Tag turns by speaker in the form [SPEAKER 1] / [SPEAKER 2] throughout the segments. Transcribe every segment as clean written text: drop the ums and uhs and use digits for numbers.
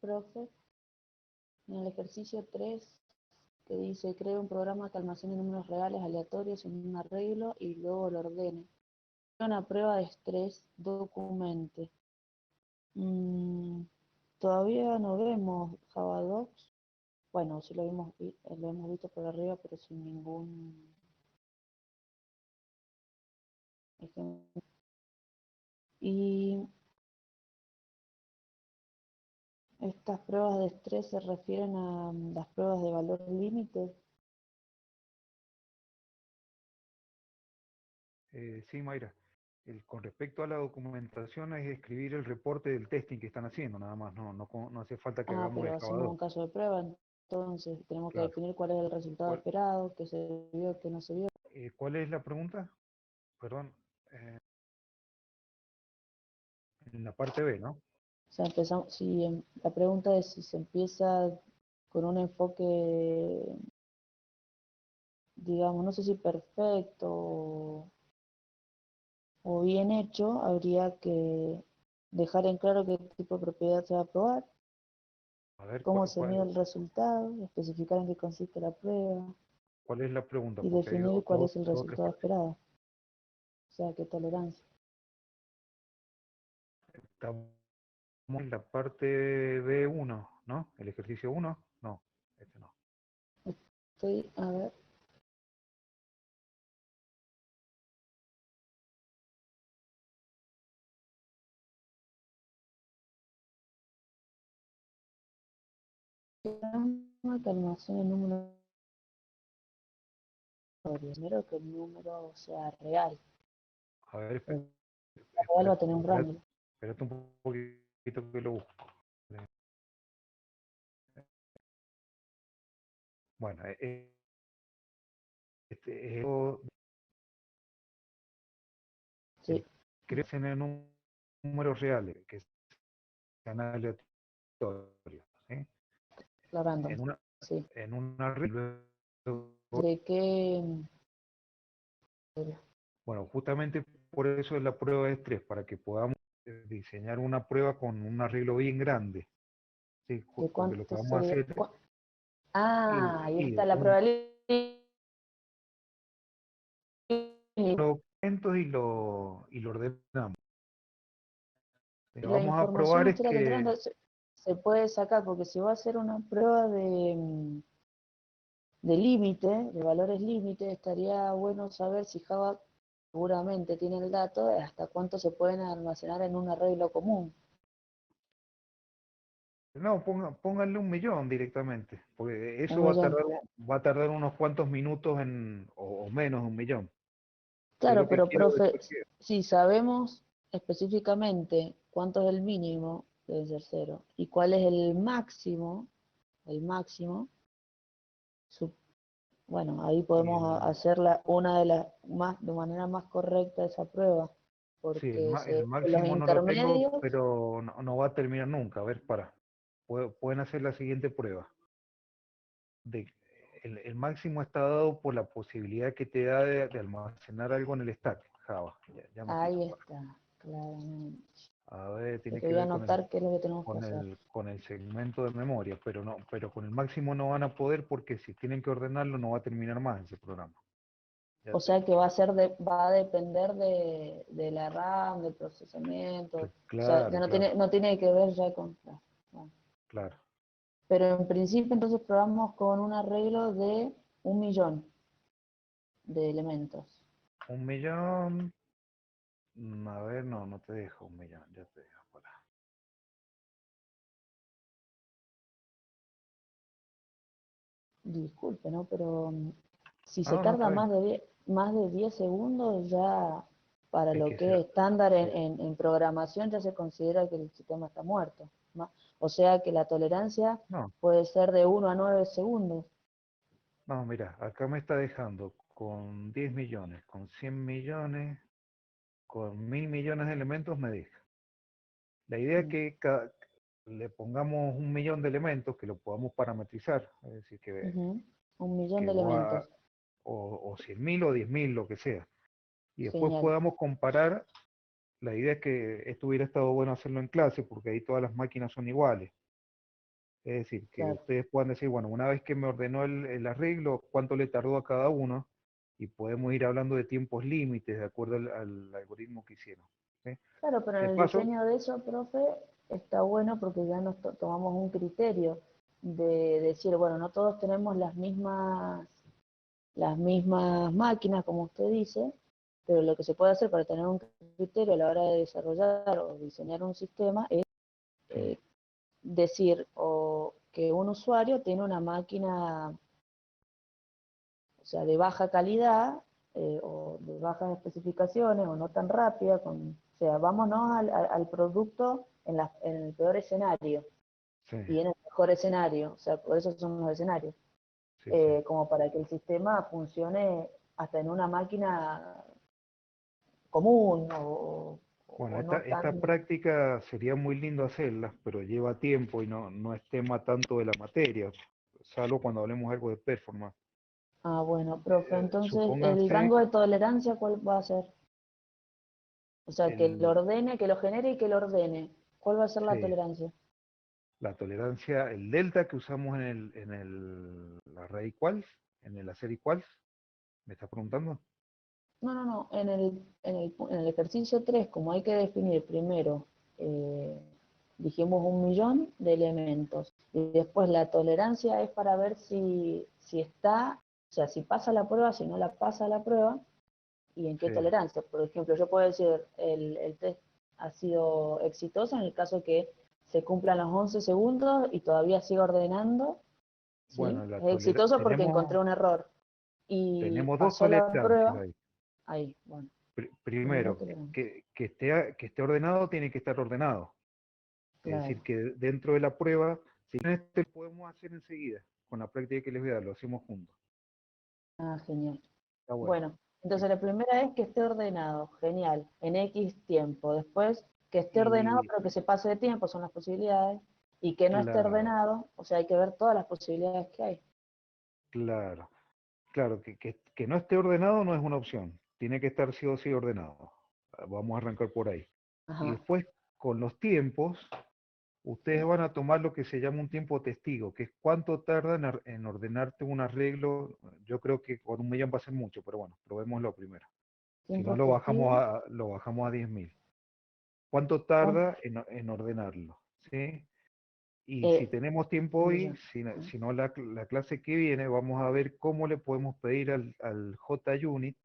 [SPEAKER 1] profe, en el ejercicio 3, que dice, crea un programa que almacene números reales aleatorios en un arreglo y luego lo ordene. Una prueba de estrés, documente. Todavía no vemos Java Docs. Bueno, sí lo hemos visto por arriba, pero sin ningún ejemplo. Y estas pruebas de estrés se refieren a las pruebas de valor límite.
[SPEAKER 2] Sí, Mayra. Con respecto a la documentación es escribir el reporte del testing que están haciendo, nada más, no hace falta que hagamos
[SPEAKER 1] Pero
[SPEAKER 2] el Java
[SPEAKER 1] hacemos un
[SPEAKER 2] 2.
[SPEAKER 1] caso de prueba, entonces tenemos que
[SPEAKER 2] Claro.
[SPEAKER 1] definir cuál es el resultado
[SPEAKER 2] ¿Cuál,
[SPEAKER 1] esperado, qué se vio, qué no se vio.
[SPEAKER 2] ¿Cuál es la pregunta? Perdón, en la parte B, ¿no?
[SPEAKER 1] O sea, empezamos, la pregunta es si se empieza con un enfoque, digamos, no sé si perfecto o bien hecho, habría que dejar en claro qué tipo de propiedad se va a probar,
[SPEAKER 2] A ver,
[SPEAKER 1] cómo se mide el resultado, especificar en qué consiste la prueba
[SPEAKER 2] ¿cuál es la pregunta?
[SPEAKER 1] y
[SPEAKER 2] Porque hay
[SPEAKER 1] definir cuál es el
[SPEAKER 2] dos o tres
[SPEAKER 1] resultado
[SPEAKER 2] partes.
[SPEAKER 1] esperado, o sea, qué tolerancia.
[SPEAKER 2] Estamos en la parte B1, ¿no? El ejercicio 1, no, este no.
[SPEAKER 1] Estoy, a ver, que almacene el número, primero que el número sea real.
[SPEAKER 2] A ver,
[SPEAKER 1] El real va a tener un
[SPEAKER 2] espérate,
[SPEAKER 1] rango.
[SPEAKER 2] espérate un poquito que lo busco. Bueno, esto
[SPEAKER 1] Sí,
[SPEAKER 2] crecen en números reales, que sean aleatorios, ¿sí?
[SPEAKER 1] la random.
[SPEAKER 2] En una,
[SPEAKER 1] Sí.
[SPEAKER 2] en una regla,
[SPEAKER 1] ¿De qué?
[SPEAKER 2] bueno, justamente por eso es la prueba de estrés, para que podamos diseñar una prueba con un arreglo bien grande, ¿sí?
[SPEAKER 1] ¿De
[SPEAKER 2] Porque lo que
[SPEAKER 1] cuánto
[SPEAKER 2] vamos a
[SPEAKER 1] sería?
[SPEAKER 2] hacer es
[SPEAKER 1] Ahí
[SPEAKER 2] sí,
[SPEAKER 1] está la prueba límite.
[SPEAKER 2] los documentos y lo ordenamos. Lo que
[SPEAKER 1] La
[SPEAKER 2] vamos a probar
[SPEAKER 1] información
[SPEAKER 2] es
[SPEAKER 1] usted la que está
[SPEAKER 2] que,
[SPEAKER 1] dando se puede sacar, porque si va a hacer una prueba de límite, de valores límite, estaría bueno saber si Java seguramente tiene el dato de hasta cuánto se pueden almacenar en un arreglo común.
[SPEAKER 2] no, pónganle 1.000.000 directamente, porque
[SPEAKER 1] Un
[SPEAKER 2] eso
[SPEAKER 1] millón.
[SPEAKER 2] va a tardar unos cuantos minutos o menos de 1.000.000. Yo
[SPEAKER 1] Claro,
[SPEAKER 2] lo que
[SPEAKER 1] pero
[SPEAKER 2] quiero
[SPEAKER 1] profe,
[SPEAKER 2] es que,
[SPEAKER 1] si sabemos específicamente cuánto es el mínimo, debe ser cero, y cuál es el máximo, bueno, ahí podemos
[SPEAKER 2] el,
[SPEAKER 1] hacerla una de las más, de manera más correcta esa prueba,
[SPEAKER 2] sí,
[SPEAKER 1] porque
[SPEAKER 2] el
[SPEAKER 1] los
[SPEAKER 2] máximo no lo tengo,
[SPEAKER 1] intermedios,
[SPEAKER 2] pero no va a terminar nunca. A ver, pueden hacer la siguiente prueba. De, el máximo está dado por la posibilidad que te da de almacenar algo en el stack, Java. Ya me
[SPEAKER 1] ahí
[SPEAKER 2] fijo.
[SPEAKER 1] está, claramente.
[SPEAKER 2] A ver, tiene
[SPEAKER 1] Porque
[SPEAKER 2] que
[SPEAKER 1] voy a
[SPEAKER 2] ver
[SPEAKER 1] anotar qué es lo que tenemos que hacer.
[SPEAKER 2] con el segmento de memoria, pero con el máximo no van a poder porque si tienen que ordenarlo no va a terminar más ese programa. Ya
[SPEAKER 1] O sea que va a depender de la RAM, del procesamiento, o sea que
[SPEAKER 2] claro, claro,
[SPEAKER 1] no tiene que ver ya con... Bueno.
[SPEAKER 2] claro.
[SPEAKER 1] Pero en principio entonces probamos con un arreglo de 1.000.000 de elementos.
[SPEAKER 2] 1.000.000, a ver, no te dejo 1.000.000, ya te dejo para.
[SPEAKER 1] Disculpe, ¿no? Pero si se
[SPEAKER 2] No, está
[SPEAKER 1] tarda
[SPEAKER 2] bien.
[SPEAKER 1] más de 10 segundos, ya para
[SPEAKER 2] Es
[SPEAKER 1] lo
[SPEAKER 2] que
[SPEAKER 1] que es estándar
[SPEAKER 2] se-
[SPEAKER 1] en programación ya se considera que el sistema está muerto. O sea que la tolerancia
[SPEAKER 2] no,
[SPEAKER 1] puede ser de 1 a 9 segundos.
[SPEAKER 2] no, mira, acá me está dejando con 10 millones, con 100 millones, con 1.000.000.000 de elementos me deja. La idea es
[SPEAKER 1] Mm,
[SPEAKER 2] que le pongamos 1.000.000 de elementos que lo podamos parametrizar, es decir,
[SPEAKER 1] ujú. 1.000.000
[SPEAKER 2] que
[SPEAKER 1] de elementos.
[SPEAKER 2] o 100.000 o 10.000, lo que sea. Y después
[SPEAKER 1] Genial.
[SPEAKER 2] podamos comparar. La idea es que esto hubiera estado bueno hacerlo en clase porque ahí todas las máquinas son iguales. Es decir, que
[SPEAKER 1] claro.
[SPEAKER 2] ustedes puedan decir, bueno, una vez que me ordenó el arreglo, cuánto le tardó a cada uno, y podemos ir hablando de tiempos límites de acuerdo al algoritmo que hicieron. ¿Sí?
[SPEAKER 1] Claro, pero en
[SPEAKER 2] De
[SPEAKER 1] el
[SPEAKER 2] paso,
[SPEAKER 1] diseño de eso, profe, está bueno porque ya nos tomamos un criterio de decir, bueno, no todos tenemos las mismas máquinas, como usted dice, pero lo que se puede hacer para tener un criterio a la hora de desarrollar o diseñar un sistema es
[SPEAKER 2] sí,
[SPEAKER 1] eh, decir o que un usuario tiene una máquina, o sea, de baja calidad o de bajas especificaciones o no tan rápida, o sea, vámonos al producto en el peor escenario
[SPEAKER 2] sí,
[SPEAKER 1] y en el mejor escenario, o sea, por eso son los escenarios,
[SPEAKER 2] sí, sí.
[SPEAKER 1] como para que el sistema funcione hasta en una máquina común
[SPEAKER 2] Bueno,
[SPEAKER 1] o no
[SPEAKER 2] esta
[SPEAKER 1] tan...
[SPEAKER 2] práctica sería muy lindo hacerla, pero lleva tiempo y no es tema tanto de la materia, salvo cuando hablemos algo de performance.
[SPEAKER 1] Ah, bueno, profe, entonces el
[SPEAKER 2] Supónganse
[SPEAKER 1] rango de tolerancia, ¿cuál va a ser? O sea, que lo
[SPEAKER 2] el,
[SPEAKER 1] ordene, que lo genere y que lo ordene. ¿Cuál va a ser la
[SPEAKER 2] sí,
[SPEAKER 1] tolerancia?
[SPEAKER 2] la tolerancia, el delta que usamos en el array quals, en el hacer equals, ¿me está preguntando?
[SPEAKER 1] No, no, no. En el ejercicio 3, como hay que definir primero, eh, dijimos 1 millón de elementos. Y después la tolerancia es para ver si está, o sea, si pasa la prueba, si no la pasa la prueba, y en qué
[SPEAKER 2] Sí,
[SPEAKER 1] tolerancia. Por ejemplo, yo puedo decir, el test ha sido exitoso en el caso que se cumplan los 11 segundos y todavía siga ordenando, ¿sí?
[SPEAKER 2] bueno,
[SPEAKER 1] Es exitoso porque encontré
[SPEAKER 2] tenemos,
[SPEAKER 1] un error. Y
[SPEAKER 2] tenemos dos
[SPEAKER 1] pasó la
[SPEAKER 2] tolerancias
[SPEAKER 1] prueba,
[SPEAKER 2] ahí.
[SPEAKER 1] ahí, bueno, primera
[SPEAKER 2] Primero,
[SPEAKER 1] tolerancia.
[SPEAKER 2] que esté ordenado, tiene que estar ordenado. Es
[SPEAKER 1] Claro.
[SPEAKER 2] decir, que dentro de la prueba, si no este lo podemos hacer enseguida, con la práctica que les voy a dar, lo hacemos juntos.
[SPEAKER 1] Ah, genial.
[SPEAKER 2] Está bueno.
[SPEAKER 1] Bueno,
[SPEAKER 2] Sí.
[SPEAKER 1] entonces la primera es que esté ordenado, genial, en X tiempo. Después, que esté ordenado,
[SPEAKER 2] Y
[SPEAKER 1] pero que se pase de tiempo, son las posibilidades. Y que no esté
[SPEAKER 2] claro,
[SPEAKER 1] ordenado, o sea, hay que ver todas las posibilidades que hay.
[SPEAKER 2] claro, claro, que no esté ordenado no es una opción. Tiene que estar sí o sí ordenado. Vamos a arrancar por ahí. Y
[SPEAKER 1] Ajá.
[SPEAKER 2] después, con los tiempos, ustedes
[SPEAKER 1] Sí.
[SPEAKER 2] van a tomar lo que se llama un tiempo testigo, que es cuánto tarda en ordenarte un arreglo. Yo creo que con 1 millón va a ser mucho, pero bueno, probémoslo primero. Si no,
[SPEAKER 1] Tiempo testigo.
[SPEAKER 2] lo bajamos a 10.000. ¿Cuánto
[SPEAKER 1] ¿Cuánto?
[SPEAKER 2] tarda en ordenarlo? ¿Sí? Y si
[SPEAKER 1] Eh,
[SPEAKER 2] tenemos tiempo
[SPEAKER 1] un
[SPEAKER 2] hoy,
[SPEAKER 1] millón. Sí.
[SPEAKER 2] si no la clase que viene, vamos a ver cómo le podemos pedir al JUnit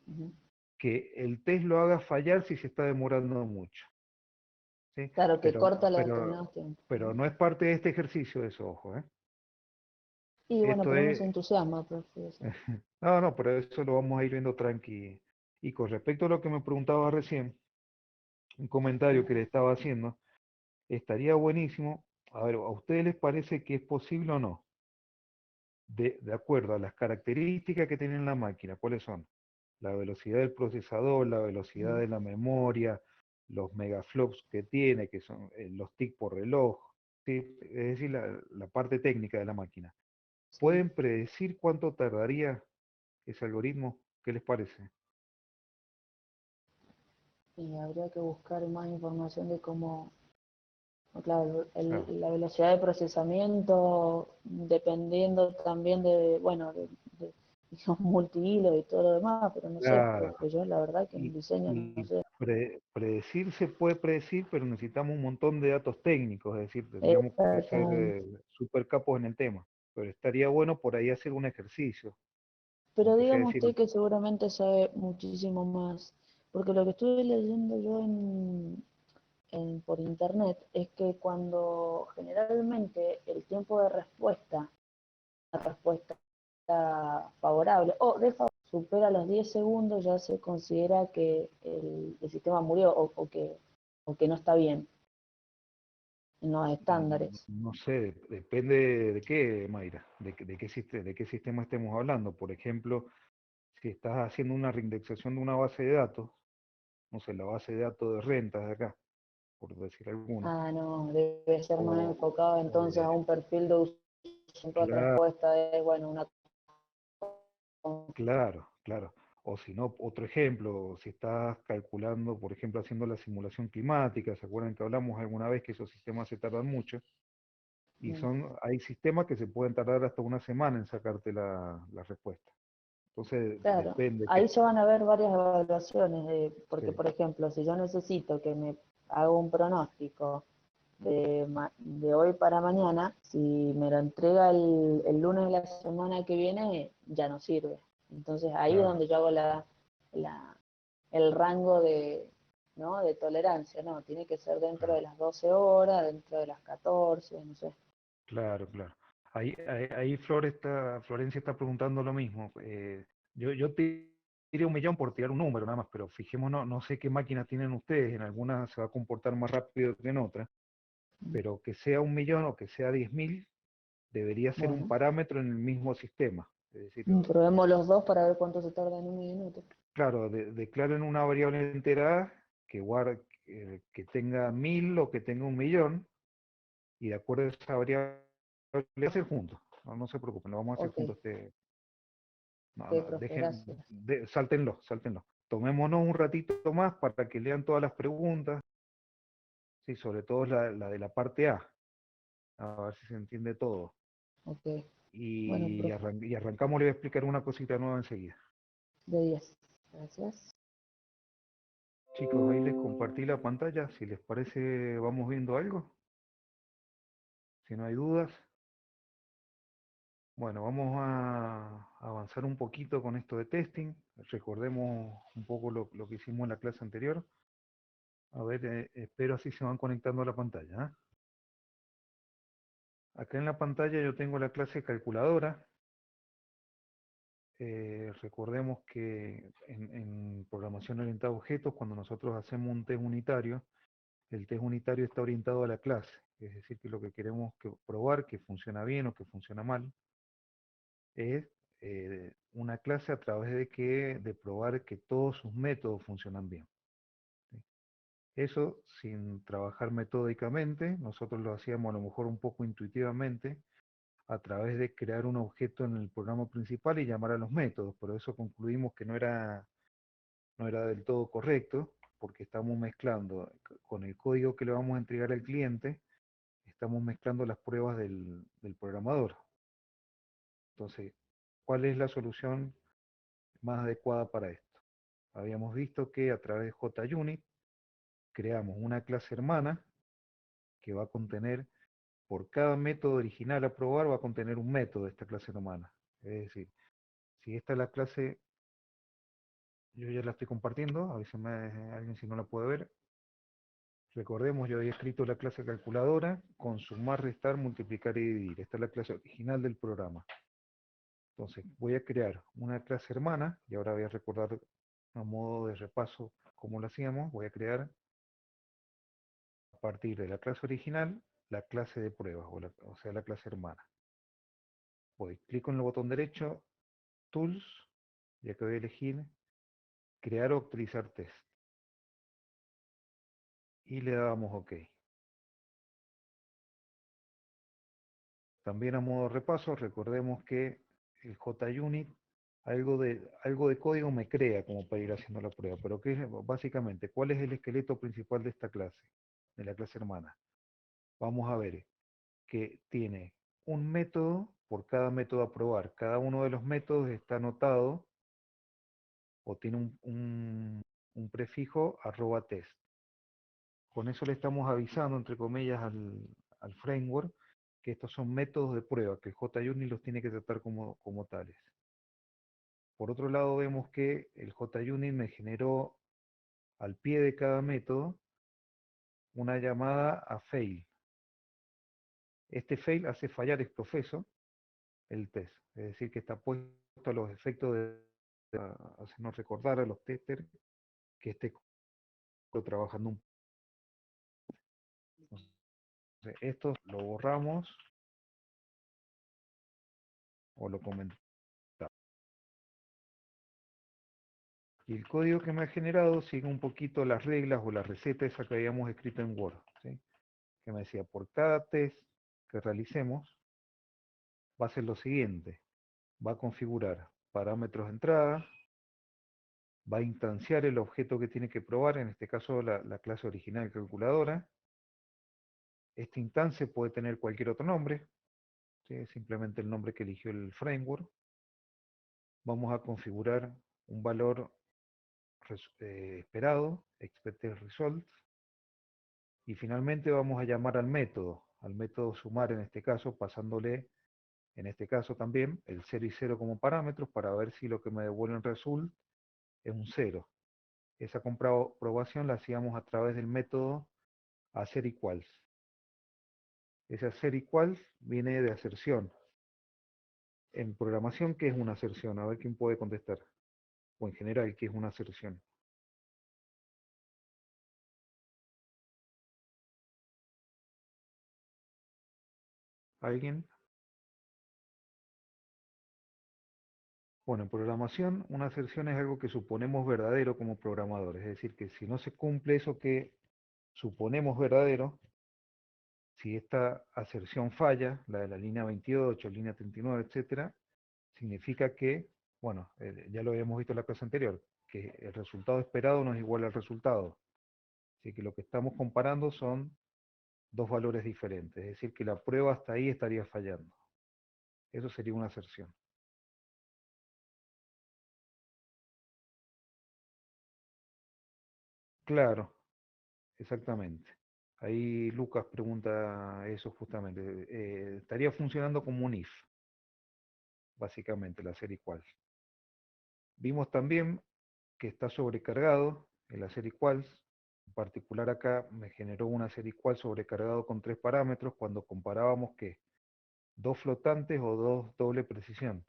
[SPEAKER 1] Ujú.
[SPEAKER 2] que el test lo haga fallar si se está demorando mucho. ¿Sí?
[SPEAKER 1] Claro, que
[SPEAKER 2] Pero,
[SPEAKER 1] corta los
[SPEAKER 2] pero,
[SPEAKER 1] determinados tiempos.
[SPEAKER 2] pero no es parte de este ejercicio eso, ojo, ¿eh?
[SPEAKER 1] Y bueno,
[SPEAKER 2] Esto
[SPEAKER 1] pero uno
[SPEAKER 2] es,
[SPEAKER 1] se entusiasma, profe. Eso.
[SPEAKER 2] no, no, pero eso lo vamos a ir viendo tranqui. Y con respecto a lo que me preguntaba recién, un comentario que le estaba haciendo, estaría buenísimo, a ver, ¿a ustedes les parece que es posible o no? De acuerdo a las características que tiene la máquina, ¿cuáles son? La velocidad del procesador, la velocidad
[SPEAKER 1] Mm,
[SPEAKER 2] de la memoria, los megaflops que tiene, que son los tics por reloj, ¿sí? Es decir, la parte técnica de la máquina.
[SPEAKER 1] sí.
[SPEAKER 2] ¿Pueden predecir cuánto tardaría ese algoritmo? ¿Qué les parece?
[SPEAKER 1] Y habría que buscar más información de cómo, claro,
[SPEAKER 2] Claro,
[SPEAKER 1] la velocidad de procesamiento, dependiendo también de, bueno, de, digamos, multihilo y todo lo demás, pero no sé,
[SPEAKER 2] claro.
[SPEAKER 1] profe, yo la verdad que en
[SPEAKER 2] Y,
[SPEAKER 1] diseño no
[SPEAKER 2] y
[SPEAKER 1] sé.
[SPEAKER 2] predecir se puede predecir, pero necesitamos un montón de datos técnicos, es decir, tendríamos que ser
[SPEAKER 1] Exactamente.
[SPEAKER 2] super capos en el tema. Pero estaría bueno por ahí hacer un ejercicio,
[SPEAKER 1] Pero
[SPEAKER 2] aunque sea
[SPEAKER 1] dígame
[SPEAKER 2] decir,
[SPEAKER 1] usted que seguramente sabe muchísimo más, porque lo que estuve leyendo yo por internet es que cuando generalmente el tiempo de respuesta, la respuesta favorable o supera los 10 segundos, ya se considera que el sistema murió o que no está bien en los estándares.
[SPEAKER 2] no sé, depende de qué, Mayra, de qué sistema estemos hablando. Por ejemplo, si estás haciendo una reindexación de una base de datos, no sé, la base de datos de rentas de acá, por decir alguna,
[SPEAKER 1] Ah, no, debe ser más
[SPEAKER 2] o,
[SPEAKER 1] enfocado
[SPEAKER 2] o
[SPEAKER 1] entonces a
[SPEAKER 2] de,
[SPEAKER 1] un perfil de usuario.
[SPEAKER 2] claro,
[SPEAKER 1] Respuesta es, bueno, una...
[SPEAKER 2] claro, claro. O si no, otro ejemplo, si estás calculando, por ejemplo, haciendo la simulación climática, ¿se acuerdan que hablamos alguna vez que esos sistemas se tardan mucho? Y hay sistemas que se pueden tardar hasta una semana en sacarte la respuesta. Entonces,
[SPEAKER 1] Claro,
[SPEAKER 2] depende
[SPEAKER 1] ahí ya van a haber varias evaluaciones, porque
[SPEAKER 2] sí,
[SPEAKER 1] por ejemplo, si yo necesito que me haga un pronóstico de hoy para mañana, si me lo entrega el lunes de la semana que viene, ya no sirve. Entonces ahí es
[SPEAKER 2] claro,
[SPEAKER 1] donde yo hago el rango ¿no? de tolerancia, ¿no? Tiene que ser dentro
[SPEAKER 2] claro,
[SPEAKER 1] de las 12 horas, dentro de las 14, no sé.
[SPEAKER 2] claro. Ahí Florencia está preguntando lo mismo. Yo te tiré 1 millón por tirar un número nada más, pero fijémonos, no sé qué máquinas tienen ustedes, en algunas se va a comportar más rápido que en otras, pero que sea 1 millón o que sea 10.000, debería ser un
[SPEAKER 1] Bueno,
[SPEAKER 2] parámetro en el mismo sistema. Es decir,
[SPEAKER 1] probemos los dos para ver cuánto se tarda en un minuto.
[SPEAKER 2] claro, declaren una variable entera que tenga 1.000 o que tenga 1 millón, y de acuerdo a esa variable, lo vamos a hacer juntos. No se preocupen, lo vamos a hacer
[SPEAKER 1] Ok,
[SPEAKER 2] juntos.
[SPEAKER 1] ok, profe, gracias.
[SPEAKER 2] Sáltenlo. Tomémonos un ratito más para que lean todas las preguntas, sí, sobre todo la de la parte a ver si se entiende todo.
[SPEAKER 1] Ok, bueno,
[SPEAKER 2] Y,
[SPEAKER 1] profe,
[SPEAKER 2] arran- y arrancamos, le voy a explicar una cosita nueva enseguida.
[SPEAKER 1] de 10. Gracias.
[SPEAKER 2] Chicos, ahí les compartí la pantalla, si les parece vamos viendo algo, si no hay dudas. Bueno, vamos a avanzar un poquito con esto de testing. Recordemos un poco lo que hicimos en la clase anterior. A ver, espero así se van conectando a la pantalla. Acá en la pantalla yo tengo la clase calculadora. Recordemos que en programación orientada a objetos, cuando nosotros hacemos un test unitario, el test unitario está orientado a la clase. Es decir, que lo que queremos probar que funciona bien o que funciona mal es una clase a través de probar que todos sus métodos funcionan bien. ¿Sí? Eso sin trabajar metódicamente, nosotros lo hacíamos a lo mejor un poco intuitivamente, a través de crear un objeto en el programa principal y llamar a los métodos. Por eso concluimos que no era del todo correcto, porque estamos mezclando con el código que le vamos a entregar al cliente, estamos mezclando las pruebas del programador. Entonces, ¿cuál es la solución más adecuada para esto? Habíamos visto que a través de JUnit creamos una clase hermana que va a contener, por cada método original a probar, va a contener un método de esta clase hermana. Es decir, si esta es la clase, yo ya la estoy compartiendo, avísenme alguien si no la puede ver. Recordemos, yo había escrito la clase calculadora con sumar, restar, multiplicar y dividir. Esta es la clase original del programa. Entonces, voy a crear una clase hermana, y ahora voy a recordar a modo de repaso cómo lo hacíamos. Voy a crear a partir de la clase original la clase de pruebas, o sea, la clase hermana. Clico en el botón derecho, Tools, ya que voy a elegir crear o actualizar test. Y le damos OK. También a modo de repaso, recordemos que el JUnit algo de código me crea como para ir haciendo la prueba, pero básicamente, ¿cuál es el esqueleto principal de esta clase, de la clase hermana? Vamos a ver que tiene un método por cada método a probar. Cada uno de los métodos está anotado o tiene un prefijo @test. Con eso le estamos avisando, entre comillas, al framework que estos son métodos de prueba, que el JUnit los tiene que tratar como tales. Por otro lado, vemos que el JUnit me generó al pie de cada método una llamada a fail. Este fail hace fallar ex profeso el test, es decir, que está puesto a los efectos de hacernos recordar a los testers que esté trabajando un. Entonces, esto lo borramos o lo comentamos. Y el código que me ha generado sigue un poquito las reglas o la receta esa que habíamos escrito en Word, ¿sí? Que me decía, por cada test que realicemos, va a ser lo siguiente. Va a configurar parámetros de entrada, va a instanciar el objeto que tiene que probar, en este caso la clase original calculadora, Esta instancia puede tener cualquier otro nombre, ¿sí? Simplemente el nombre que eligió el framework. Vamos a configurar un valor esperado, expected result, y finalmente vamos a llamar al método sumar en este caso, pasándole, en este caso también, el 0 y 0 como parámetros para ver si lo que me devuelve en result es un 0. Esa comprobación la hacíamos a través del método hacer equals. Ese hacer equals viene de aserción. En programación, ¿qué es una aserción? A ver quién puede contestar. O en general, ¿qué es una aserción? ¿Alguien? Bueno, en programación, una aserción es algo que suponemos verdadero como programadores. Es decir, que si no se cumple eso que suponemos verdadero, si esta aserción falla, la de la línea 28, línea 39, etcétera, significa que, bueno, ya lo habíamos visto en la clase anterior, que el resultado esperado no es igual al resultado. Así que lo que estamos comparando son dos valores diferentes. Es decir, que la prueba hasta ahí estaría fallando. Eso sería una aserción. Claro, exactamente. Ahí Lucas pregunta eso justamente. Estaría funcionando como un if, básicamente, la hacer equals. Vimos también que está sobrecargado el hacer equals. En particular acá me generó un hacer equals sobrecargado con 3 parámetros cuando comparábamos que dos flotantes o dos doble precisión.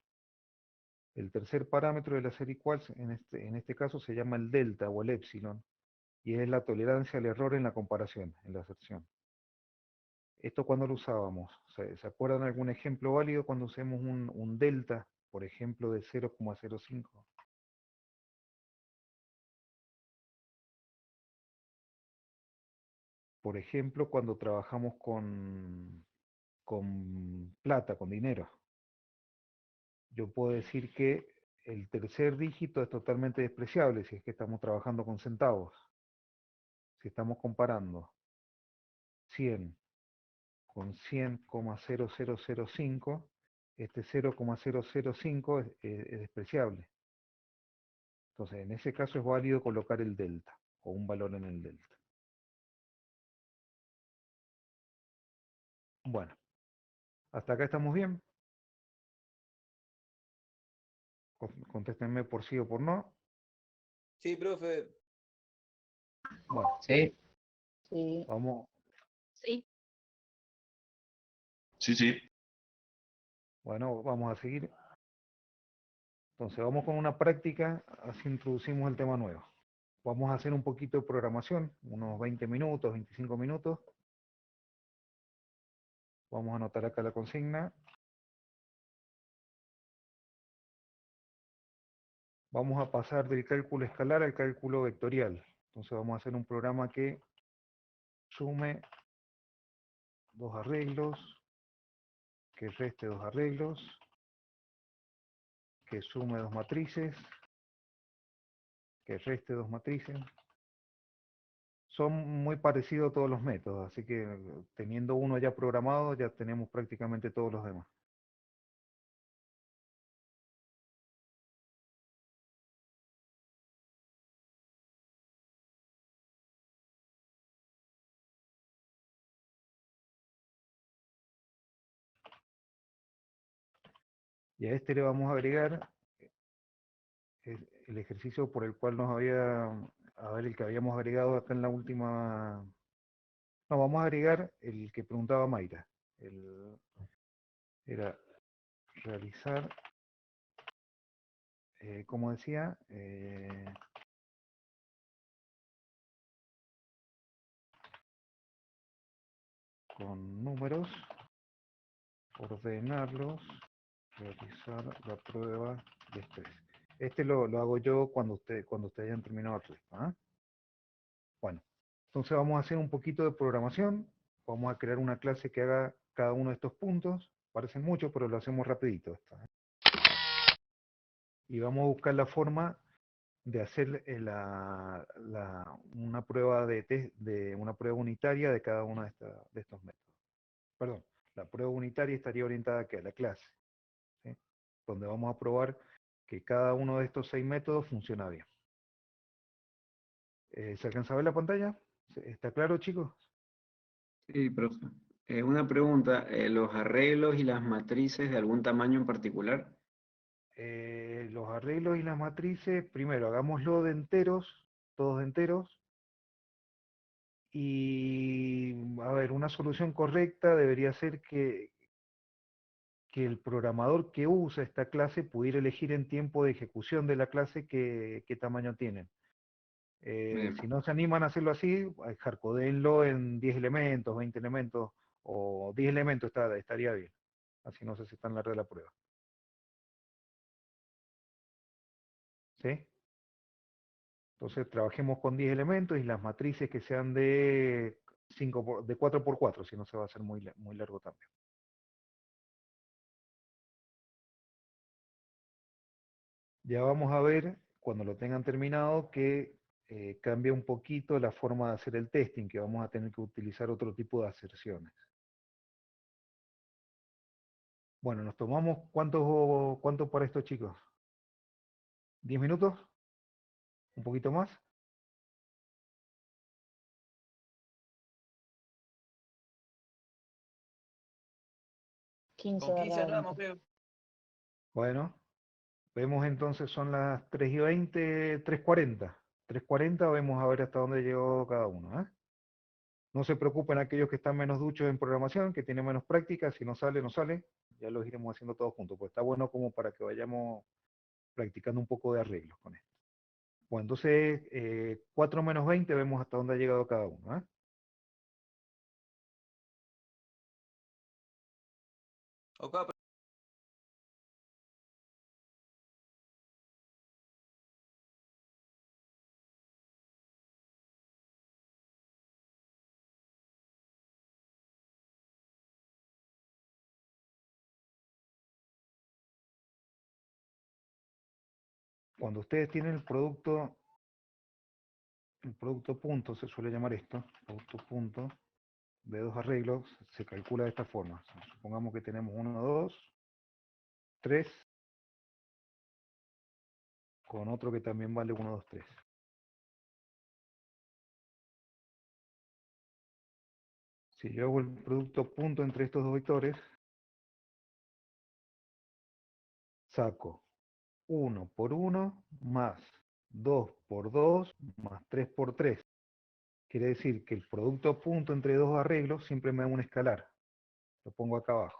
[SPEAKER 2] El tercer parámetro del hacer equals en este caso se llama el delta o el epsilon, y es la tolerancia al error en la comparación, en la aserción. ¿Esto cuándo lo usábamos? ¿Se acuerdan de algún ejemplo válido cuando usemos un delta, por ejemplo, de 0,05? Por ejemplo, cuando trabajamos con plata, con dinero. Yo puedo decir que el tercer dígito es totalmente despreciable si es que estamos trabajando con centavos. Si estamos comparando 100 con 100,0005, este 0,005 es despreciable. Entonces, en ese caso es válido colocar el delta, o un valor en el delta. Bueno, hasta acá estamos bien. Contéstenme por sí o por no.
[SPEAKER 3] Sí, profe.
[SPEAKER 2] Bueno,
[SPEAKER 4] Sí.
[SPEAKER 1] Sí.
[SPEAKER 2] vamos.
[SPEAKER 5] Sí.
[SPEAKER 4] Sí, sí.
[SPEAKER 2] Bueno, vamos a seguir. Entonces, vamos con una práctica, así introducimos el tema nuevo. Vamos a hacer un poquito de programación, unos 20 minutos, 25 minutos. Vamos a anotar acá la consigna. Vamos a pasar del cálculo escalar al cálculo vectorial. Entonces vamos a hacer un programa que sume dos arreglos, que reste dos arreglos, que sume dos matrices, que reste dos matrices. Son muy parecidos todos los métodos, así que teniendo uno ya programado, ya tenemos prácticamente todos los demás. Y a este le vamos a agregar el ejercicio por el cual nos había, a ver, el que habíamos agregado acá en la última. No, vamos a agregar el que preguntaba Mayra. Era realizar, como decía, con números, ordenarlos, realizar la prueba de estrés. Este lo hago yo cuando ustedes hayan terminado el resto. ¿Ah? Bueno, entonces vamos a hacer un poquito de programación. Vamos a crear una clase que haga cada uno de estos puntos. Parecen muchos, pero lo hacemos rapidito. Y vamos a buscar la forma de hacer una prueba de test, una prueba unitaria de cada uno de estos métodos. unitaria estaría orientada aquí a la clase, ¿sí? Donde vamos a probar que cada uno de estos 6 métodos funciona bien. ¿Se alcanza a ver la pantalla? ¿Está claro, chicos?
[SPEAKER 4] Sí, profe. Una pregunta, ¿los arreglos y las matrices de algún tamaño en particular?
[SPEAKER 2] Los arreglos y las matrices, primero hagámoslo de enteros, todos de enteros, y a ver, una solución correcta debería ser que el programador que usa esta clase pudiera elegir en tiempo de ejecución de la clase qué tamaño tienen.
[SPEAKER 4] Bien.
[SPEAKER 2] Si no se animan a hacerlo así, hardcodéenlo en 10 elementos, 20 elementos, o 10 elementos estaría bien. Así no se hace tan larga la prueba. ¿Sí? Entonces trabajemos con 10 elementos y las matrices que sean de 4 por 4, si no se va a hacer muy largo también. Ya vamos a ver, cuando lo tengan terminado, que cambia un poquito la forma de hacer el testing, que vamos a tener que utilizar otro tipo de aserciones. Bueno, nos tomamos, ¿cuánto para estos chicos? ¿10 minutos? ¿Un poquito más?
[SPEAKER 1] Quince
[SPEAKER 3] Con 15
[SPEAKER 1] barra
[SPEAKER 3] andamos,
[SPEAKER 1] 20.
[SPEAKER 3] creo.
[SPEAKER 2] Bueno, vemos entonces, son las 3:20, 3:40. 3:40, vemos a ver hasta dónde llegó cada uno, ¿eh? No se preocupen aquellos que están menos duchos en programación, que tienen menos práctica, si no sale, no sale, ya los iremos haciendo todos juntos, pues está bueno como para que vayamos practicando un poco de arreglos con esto. Bueno, entonces 4 menos 20 vemos hasta dónde ha llegado cada uno, ¿eh?
[SPEAKER 3] Ok,
[SPEAKER 2] Cuando ustedes tienen el producto punto, se suele llamar esto, producto punto, de dos arreglos, se calcula de esta forma. Supongamos que tenemos 1, 2, 3, con otro que también vale 1, 2, 3. Si yo hago el producto punto entre estos dos vectores, saco 1 por 1 más 2 por 2 más 3 por 3. Quiere decir que el producto punto entre dos arreglos siempre me da un escalar. Lo pongo acá abajo.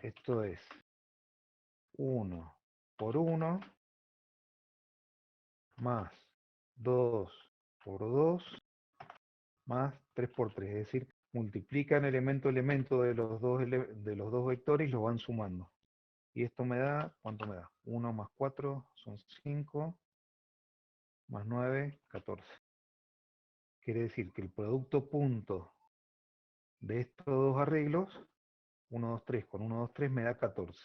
[SPEAKER 2] Esto es 1 por 1 más 2 por 2 más 3 por 3. Es decir, multiplican elemento a elemento de los dos vectores y los van sumando. Y esto me da, ¿cuánto me da? 1 más 4 son 5, más 9, 14. Quiere decir que el producto punto de estos dos arreglos, 1, 2, 3 con 1, 2, 3 me da 14.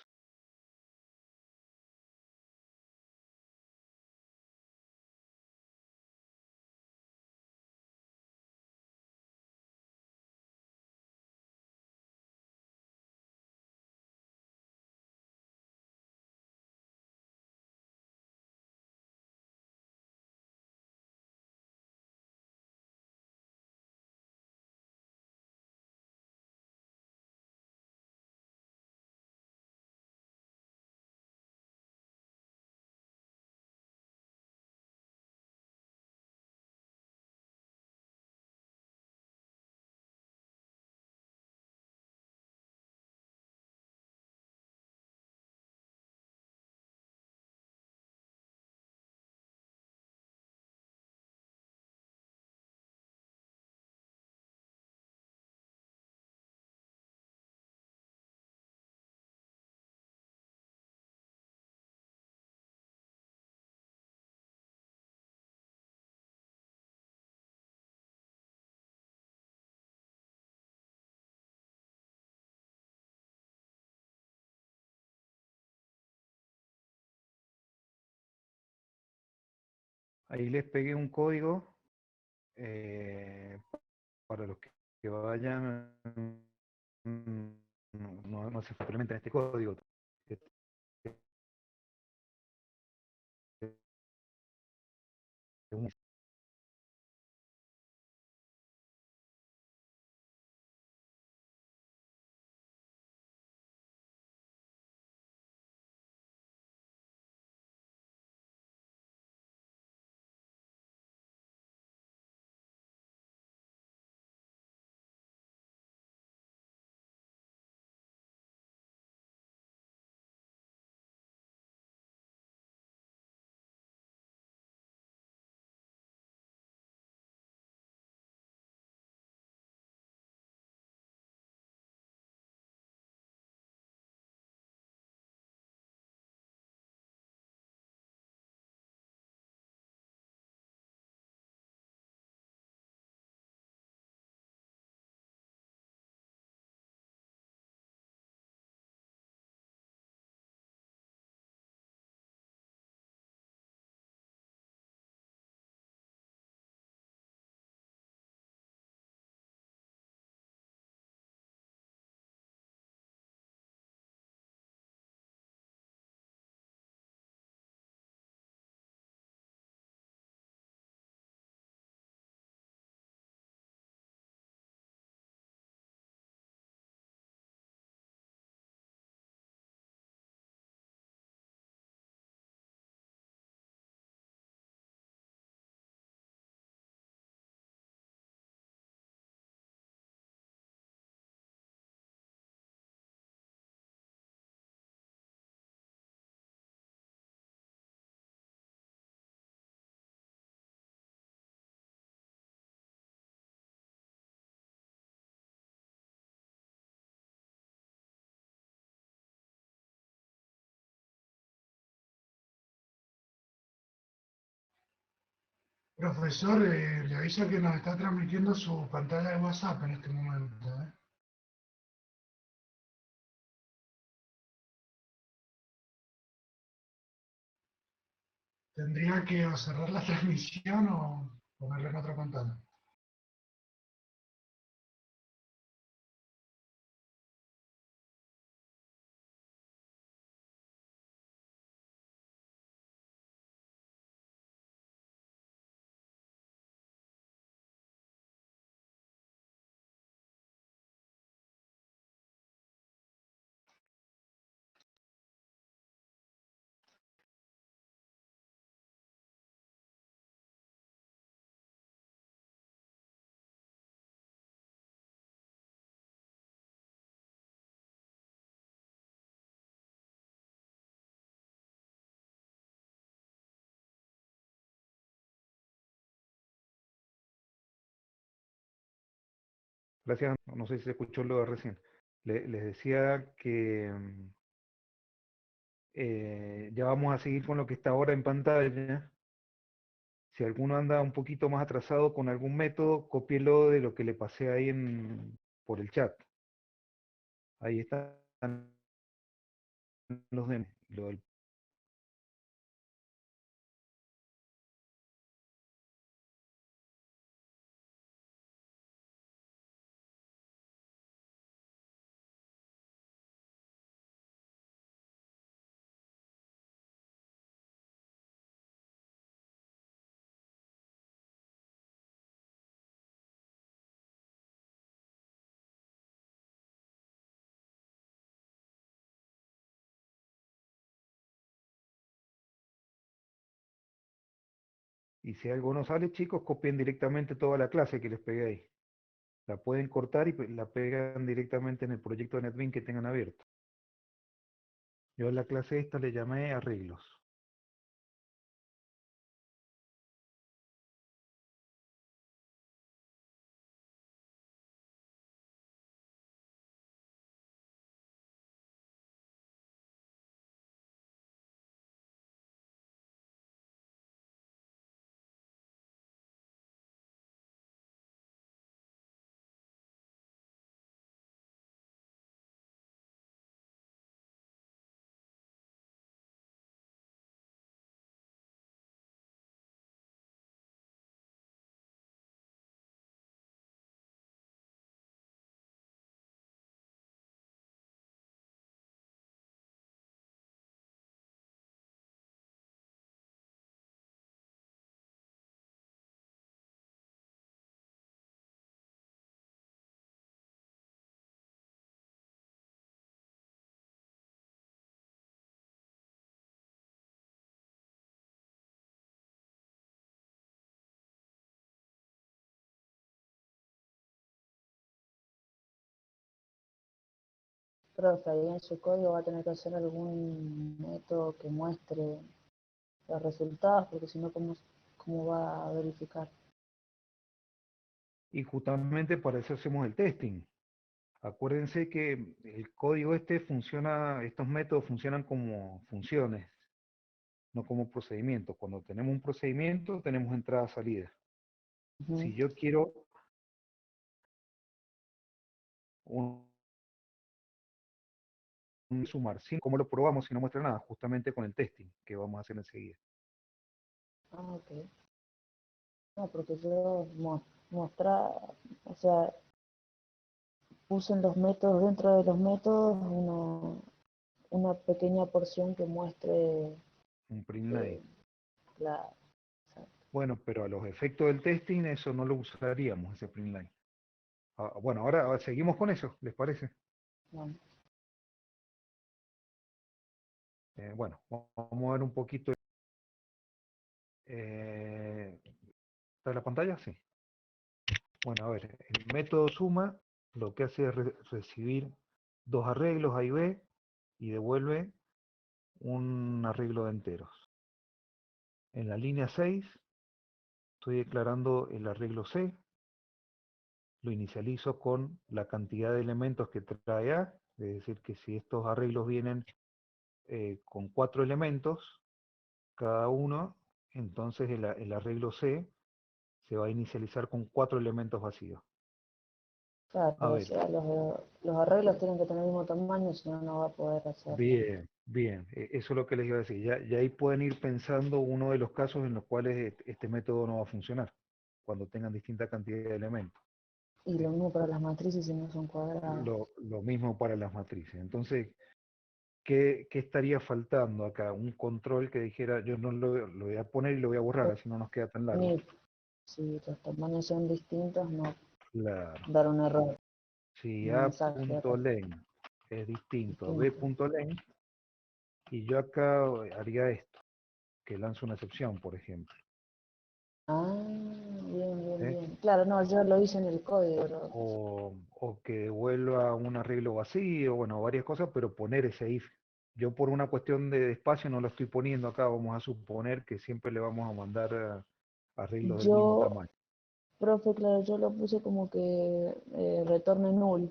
[SPEAKER 2] Ahí les pegué un código para los que que vayan, no se implementan este código.
[SPEAKER 5] Profesor, le avisa que nos está transmitiendo su pantalla de WhatsApp en este momento, ¿eh? Tendría que o cerrar la transmisión o ponerla en otra pantalla.
[SPEAKER 2] Gracias, no sé si se escuchó lo de recién. Les decía que ya vamos a seguir con lo que está ahora en pantalla. Si alguno anda un poquito más atrasado con algún método, cópielo de lo que le pasé ahí por el chat. Ahí están los de lo del Y si algo no sale, chicos, copien directamente toda la clase que les pegué ahí. La pueden cortar y la pegan directamente en el proyecto de NetBeans que tengan abierto. Yo a la clase esta le llamé arreglos.
[SPEAKER 1] Profe, ahí en su código va a tener que hacer algún método que muestre los resultados, porque si no, ¿cómo va a verificar?
[SPEAKER 2] Y justamente para eso hacemos el testing. Acuérdense que el código este funciona, estos métodos funcionan como funciones, no como procedimientos. Cuando tenemos un procedimiento, tenemos entrada-salida. Si
[SPEAKER 1] Ujú.
[SPEAKER 2] yo quiero un sumar, ¿sí? ¿Cómo lo probamos si no muestra nada? Justamente con el testing que vamos a hacer enseguida.
[SPEAKER 1] Ah, ok. No, porque yo mostrar, o sea, puse en los métodos, dentro de los métodos, una pequeña porción que muestre
[SPEAKER 2] Un print line.
[SPEAKER 1] eh, la...
[SPEAKER 2] Bueno, pero a los efectos del testing eso no lo usaríamos, ese print line. Bueno, ahora seguimos con eso, ¿les parece?
[SPEAKER 1] Bueno,
[SPEAKER 2] Bueno, vamos a ver un poquito. ¿Está en la pantalla? Sí. Bueno, a ver, el método suma lo que hace es recibir dos arreglos A y B y devuelve un arreglo de enteros. En la línea 6 estoy declarando el arreglo C, lo inicializo con la cantidad de elementos que trae A, es decir, que si estos arreglos vienen con 4 elementos cada uno, entonces el arreglo C se va a inicializar con 4 elementos vacíos.
[SPEAKER 1] claro,
[SPEAKER 2] A
[SPEAKER 1] o
[SPEAKER 2] ver,
[SPEAKER 1] sea, los arreglos tienen que tener el mismo tamaño, si no, no va a poder hacerlo.
[SPEAKER 2] bien, bien, eso es lo que les iba a decir. Ya ahí pueden ir pensando uno de los casos en los cuales este método no va a funcionar, cuando tengan distinta cantidad de elementos.
[SPEAKER 1] Y lo mismo para las matrices si no son cuadradas.
[SPEAKER 2] Lo mismo para las matrices. Entonces, ¿qué estaría faltando acá? Un control que dijera, yo no lo voy a poner y lo voy a borrar, así no nos queda tan largo.
[SPEAKER 1] Ni si los tamaños son distintos, no
[SPEAKER 2] Claro.
[SPEAKER 1] dar un error,
[SPEAKER 2] Si
[SPEAKER 1] un mensaje error
[SPEAKER 2] A.len es distinto a
[SPEAKER 1] distinto.
[SPEAKER 2] B.len, y yo acá haría esto, que lanzo una excepción, por ejemplo.
[SPEAKER 1] Ah, bien, bien,
[SPEAKER 2] ¿Eh?
[SPEAKER 1] bien. Claro, no, yo lo hice en el código.
[SPEAKER 2] O que devuelva un arreglo vacío, bueno, varias cosas, pero poner ese if. Yo por una cuestión de espacio no lo estoy poniendo acá, vamos a suponer que siempre le vamos a mandar arreglos del mismo
[SPEAKER 1] Yo,
[SPEAKER 2] tamaño.
[SPEAKER 1] profe, claro, yo lo puse como que retorne null.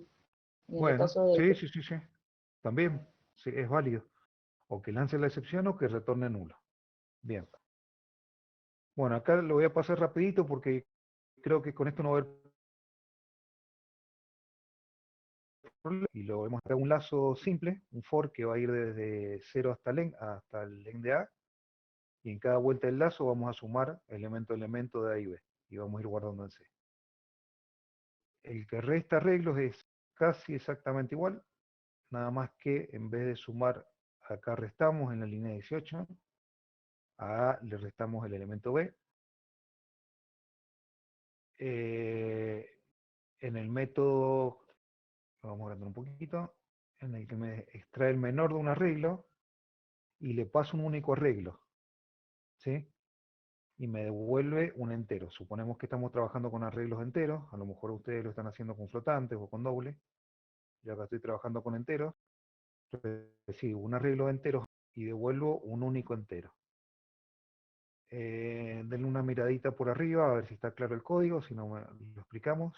[SPEAKER 1] Y en el
[SPEAKER 2] Bueno,
[SPEAKER 1] caso de
[SPEAKER 2] sí,
[SPEAKER 1] que,
[SPEAKER 2] sí, sí, sí, también, sí, es válido. O que lance la excepción o que retorne nulo. Bien. Bueno, acá lo voy a pasar rapidito porque creo que con esto no va a haber problema. Y lo vamos a hacer un lazo simple, un for que va a ir desde 0 hasta el len de A. Y en cada vuelta del lazo vamos a sumar elemento a elemento de A y B. Y vamos a ir guardando en C. El que resta arreglos es casi exactamente igual. Nada más que en vez de sumar, acá restamos en la línea 18. A A le restamos el elemento B. En el método, vamos a agrandar un poquito, en el que me extrae el menor de un arreglo y le paso un único arreglo, ¿sí? Y me devuelve un entero. Suponemos que estamos trabajando con arreglos enteros, a lo mejor ustedes lo están haciendo con flotantes o con doble. Yo acá estoy trabajando con enteros, recibo un arreglo de enteros y devuelvo un único entero. Denle una miradita por arriba a ver si está claro el código, si no lo explicamos.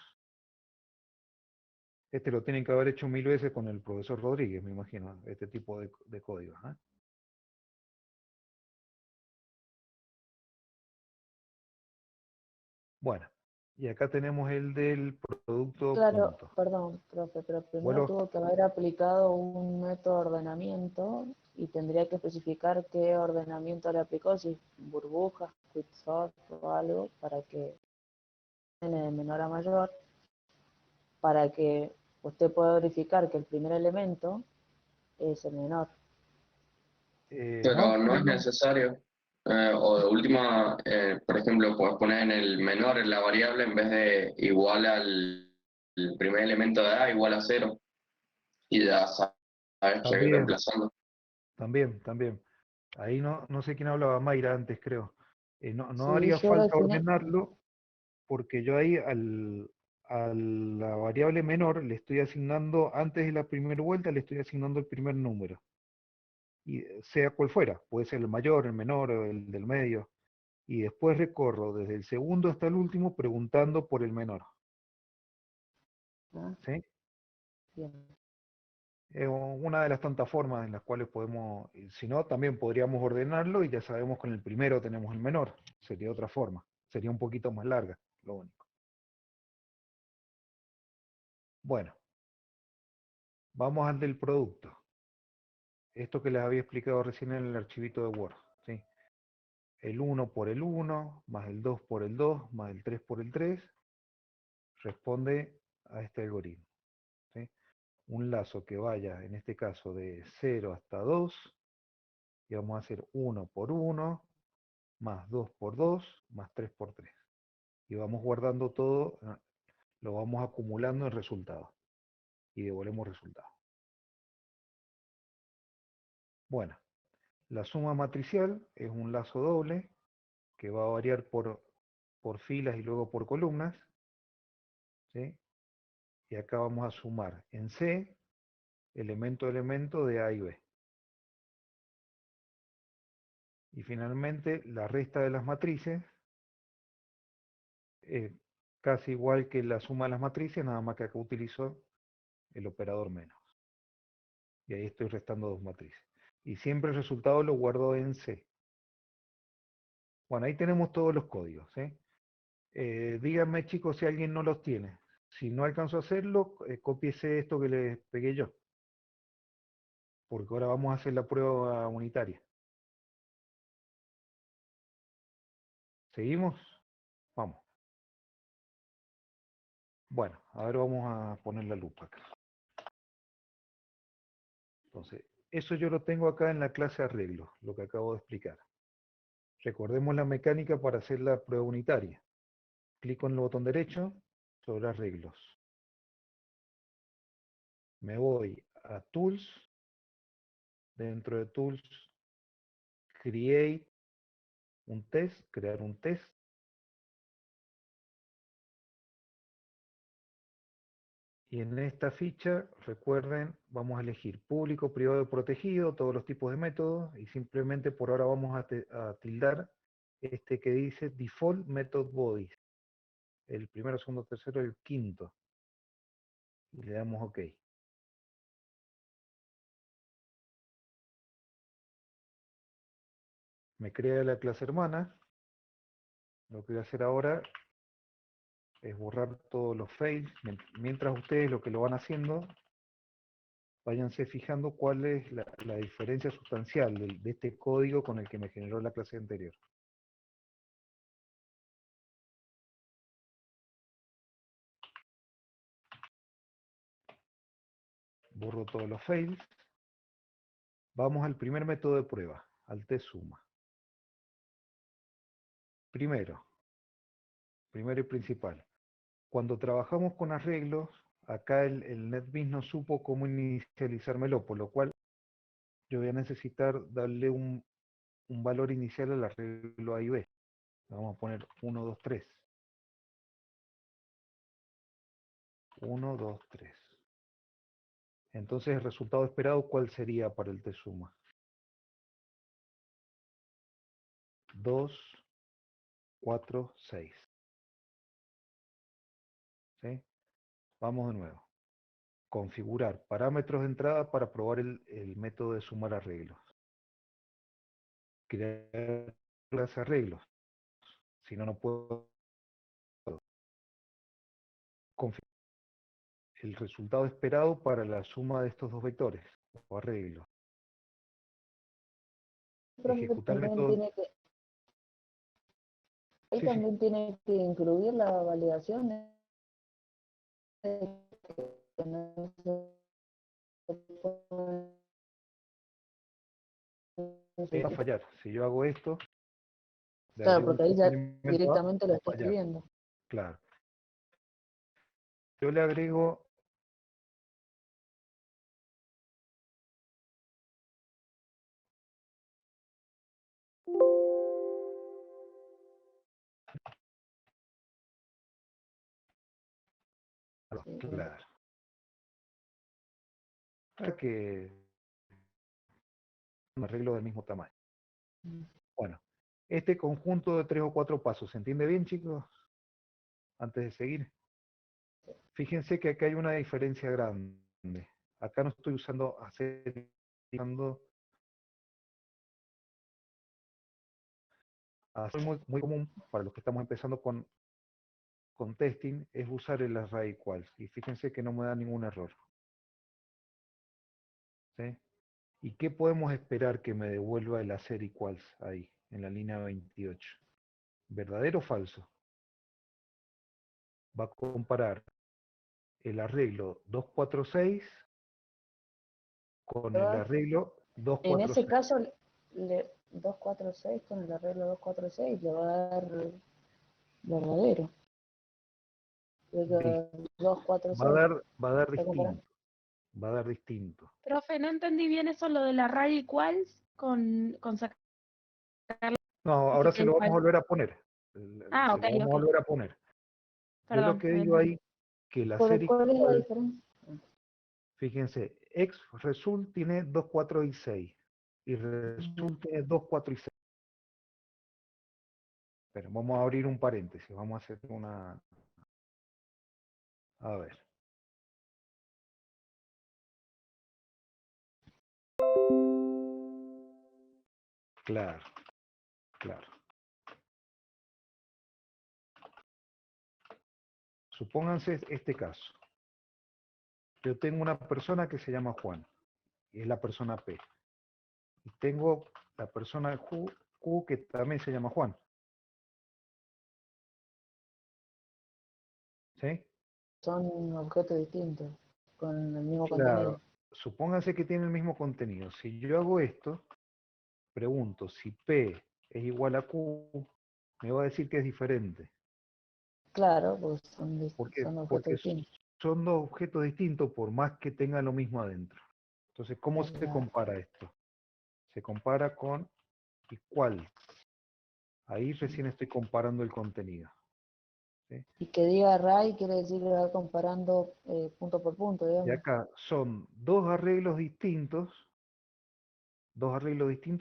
[SPEAKER 2] Este lo tienen que haber hecho 1000 veces con el profesor Rodríguez, me imagino, este tipo de códigos. ¿Eh? Bueno, y acá tenemos el del producto
[SPEAKER 1] claro,
[SPEAKER 2] punto.
[SPEAKER 1] perdón, profe, pero primero
[SPEAKER 2] Vuelvo,
[SPEAKER 1] tuvo que haber aplicado un método de ordenamiento y tendría que especificar qué ordenamiento le aplicó, si burbujas, quicksort o algo, para que de menor a mayor, para que usted pueda verificar que el primer elemento es el menor.
[SPEAKER 4] Pero
[SPEAKER 2] no,
[SPEAKER 4] no
[SPEAKER 2] no,
[SPEAKER 4] es
[SPEAKER 2] no.
[SPEAKER 4] necesario. O de última, por ejemplo, puedes poner en el menor en la variable en vez de igual al el primer elemento de A igual a 0. Y ya sabes que ir
[SPEAKER 2] También,
[SPEAKER 4] reemplazando.
[SPEAKER 2] también. Ahí no sé quién hablaba, Mayra antes creo. No
[SPEAKER 1] Sí,
[SPEAKER 2] haría
[SPEAKER 1] yo al
[SPEAKER 2] falta
[SPEAKER 1] final,
[SPEAKER 2] ordenarlo porque yo ahí a la variable menor le estoy asignando, antes de la primera vuelta, le estoy asignando el primer número. Y sea cual fuera, puede ser el mayor, el menor o el del medio. Y después recorro desde el segundo hasta el último preguntando por el menor.
[SPEAKER 1] Ah,
[SPEAKER 2] ¿Sí?
[SPEAKER 1] bien.
[SPEAKER 2] Es una de las tantas formas en las cuales podemos, si no, también podríamos ordenarlo y ya sabemos con el primero tenemos el menor. Sería otra forma. Sería un poquito más larga, lo único. Bueno, vamos al del producto. Esto que les había explicado recién en el archivito de Word. ¿Sí? El 1 por el 1, más el 2 por el 2, más el 3 por el 3, responde a este algoritmo. ¿Sí? Un lazo que vaya, en este caso, de 0 hasta 2, y vamos a hacer 1 por 1, más 2 por 2, más 3 por 3. Y vamos guardando todo, lo vamos acumulando en resultados. Y devolvemos resultados. Bueno, la suma matricial es un lazo doble que va a variar por filas y luego por columnas. ¿Sí? Y acá vamos a sumar en C, elemento a elemento de A y B. Y finalmente, la resta de las matrices, casi igual que la suma de las matrices, nada más que acá utilizo el operador menos. Y ahí estoy restando dos matrices. Y siempre el resultado lo guardo en C. Bueno, ahí tenemos todos los códigos. Díganme, chicos, si alguien no los tiene. Si no alcanzo a hacerlo, cópiese esto que les pegué yo. Porque ahora vamos a hacer la prueba unitaria. ¿Seguimos? Vamos. Bueno, ahora vamos a poner la lupa acá. Entonces, eso yo lo tengo acá en la clase arreglo, lo que acabo de explicar. Recordemos la mecánica para hacer la prueba unitaria. Clico en el botón derecho sobre arreglos. Me voy a Tools. Dentro de Tools, Create un test, crear un test. Y en esta ficha, recuerden, vamos a elegir público, privado y protegido, todos los tipos de métodos, y simplemente por ahora vamos a tildar este que dice Default Method Bodies. El primero, segundo, tercero, el quinto. Y le damos OK. Me crea la clase hermana. Lo que voy a hacer ahora es borrar todos los fails. Mientras ustedes lo que lo van haciendo, váyanse fijando cuál es la diferencia sustancial de este código con el que me generó la clase anterior. Borro todos los fails. Vamos al primer método de prueba, al test suma. Primero y principal. Cuando trabajamos con arreglos, acá el NetBeans no supo cómo inicializármelo, por lo cual yo voy a necesitar darle un valor inicial al arreglo A y B. Vamos a poner 1, 2, 3. 1, 2, 3. Entonces el resultado esperado, ¿cuál sería para el test suma? 2, 4, 6. ¿Sí? Vamos de nuevo. Configurar parámetros de entrada para probar el método de sumar arreglos. Crear las arreglos. Si no, no puedo. Configurar el resultado esperado para la suma de estos dos vectores o arreglos.
[SPEAKER 1] Profe,
[SPEAKER 2] Ejecutar el
[SPEAKER 1] también
[SPEAKER 2] método.
[SPEAKER 1] tiene que, ahí
[SPEAKER 2] Sí, sí.
[SPEAKER 1] también tiene que incluir la validación que no se
[SPEAKER 2] Va a
[SPEAKER 1] puede-
[SPEAKER 2] fallar. Si yo hago esto, le
[SPEAKER 1] Claro,
[SPEAKER 2] agrego un
[SPEAKER 1] porque ahí ya
[SPEAKER 2] complemento A,
[SPEAKER 1] directamente lo
[SPEAKER 2] va a
[SPEAKER 1] está
[SPEAKER 2] fallar.
[SPEAKER 1] escribiendo.
[SPEAKER 2] Claro. Yo le agrego 2, claro. Para que un arreglo del mismo tamaño. Bueno, este conjunto de 3 o 4 pasos, ¿se entiende bien, chicos? Antes de seguir. Fíjense que acá hay una diferencia grande. Acá no estoy usando muy común para los que estamos empezando con testing, es usar el array equals. Y fíjense que no me da ningún error. ¿Sí? ¿Y qué podemos esperar que me devuelva el hacer equals ahí, en la línea 28? ¿Verdadero o falso? Va a comparar el arreglo 246 con el arreglo
[SPEAKER 1] En
[SPEAKER 2] 246.
[SPEAKER 1] ese caso, 246 con el arreglo 246 le va a dar verdadero. Porque 246
[SPEAKER 2] Va a dar
[SPEAKER 1] está comparando.
[SPEAKER 2] distinto. Va a dar distinto.
[SPEAKER 6] Profe, no entendí bien eso, lo de la array equals con sacar
[SPEAKER 2] No, ahora se lo vamos a volver a poner.
[SPEAKER 6] Ah,
[SPEAKER 2] Se
[SPEAKER 6] ok,
[SPEAKER 2] lo vamos a
[SPEAKER 6] ok.
[SPEAKER 2] volver a poner. Yo lo
[SPEAKER 6] Perdón,
[SPEAKER 2] que
[SPEAKER 6] no
[SPEAKER 2] digo
[SPEAKER 6] entendí.
[SPEAKER 2] ahí, que el
[SPEAKER 1] ¿Cuál
[SPEAKER 2] hacer
[SPEAKER 1] es la
[SPEAKER 2] equal,
[SPEAKER 1] diferencia?
[SPEAKER 2] fíjense, result tiene 2, 4 y 6. Y result tiene 2, 4 y 6. Pero vamos a abrir un paréntesis, vamos a hacer una... A ver. Claro, claro. Supónganse este caso. Yo tengo una persona que se llama Juan, y es la persona P. Y tengo la persona Q que también se llama Juan. ¿Sí?
[SPEAKER 1] Son objetos distintos, con el mismo
[SPEAKER 2] Claro.
[SPEAKER 1] contenido.
[SPEAKER 2] Supónganse que tiene el mismo contenido. Si yo hago esto, pregunto si P es igual a Q, me va a decir que es diferente.
[SPEAKER 1] Claro, pues son
[SPEAKER 2] Porque
[SPEAKER 1] objetos distintos.
[SPEAKER 2] son dos objetos distintos por más que tengan lo mismo adentro. Entonces, ¿cómo se
[SPEAKER 1] Claro.
[SPEAKER 2] compara esto? Se compara con igual. Ahí recién estoy comparando el contenido. ¿Sí?
[SPEAKER 1] Y que diga array quiere decir que va comparando punto por punto,
[SPEAKER 2] Y
[SPEAKER 1] digamos.
[SPEAKER 2] acá son dos arreglos distintos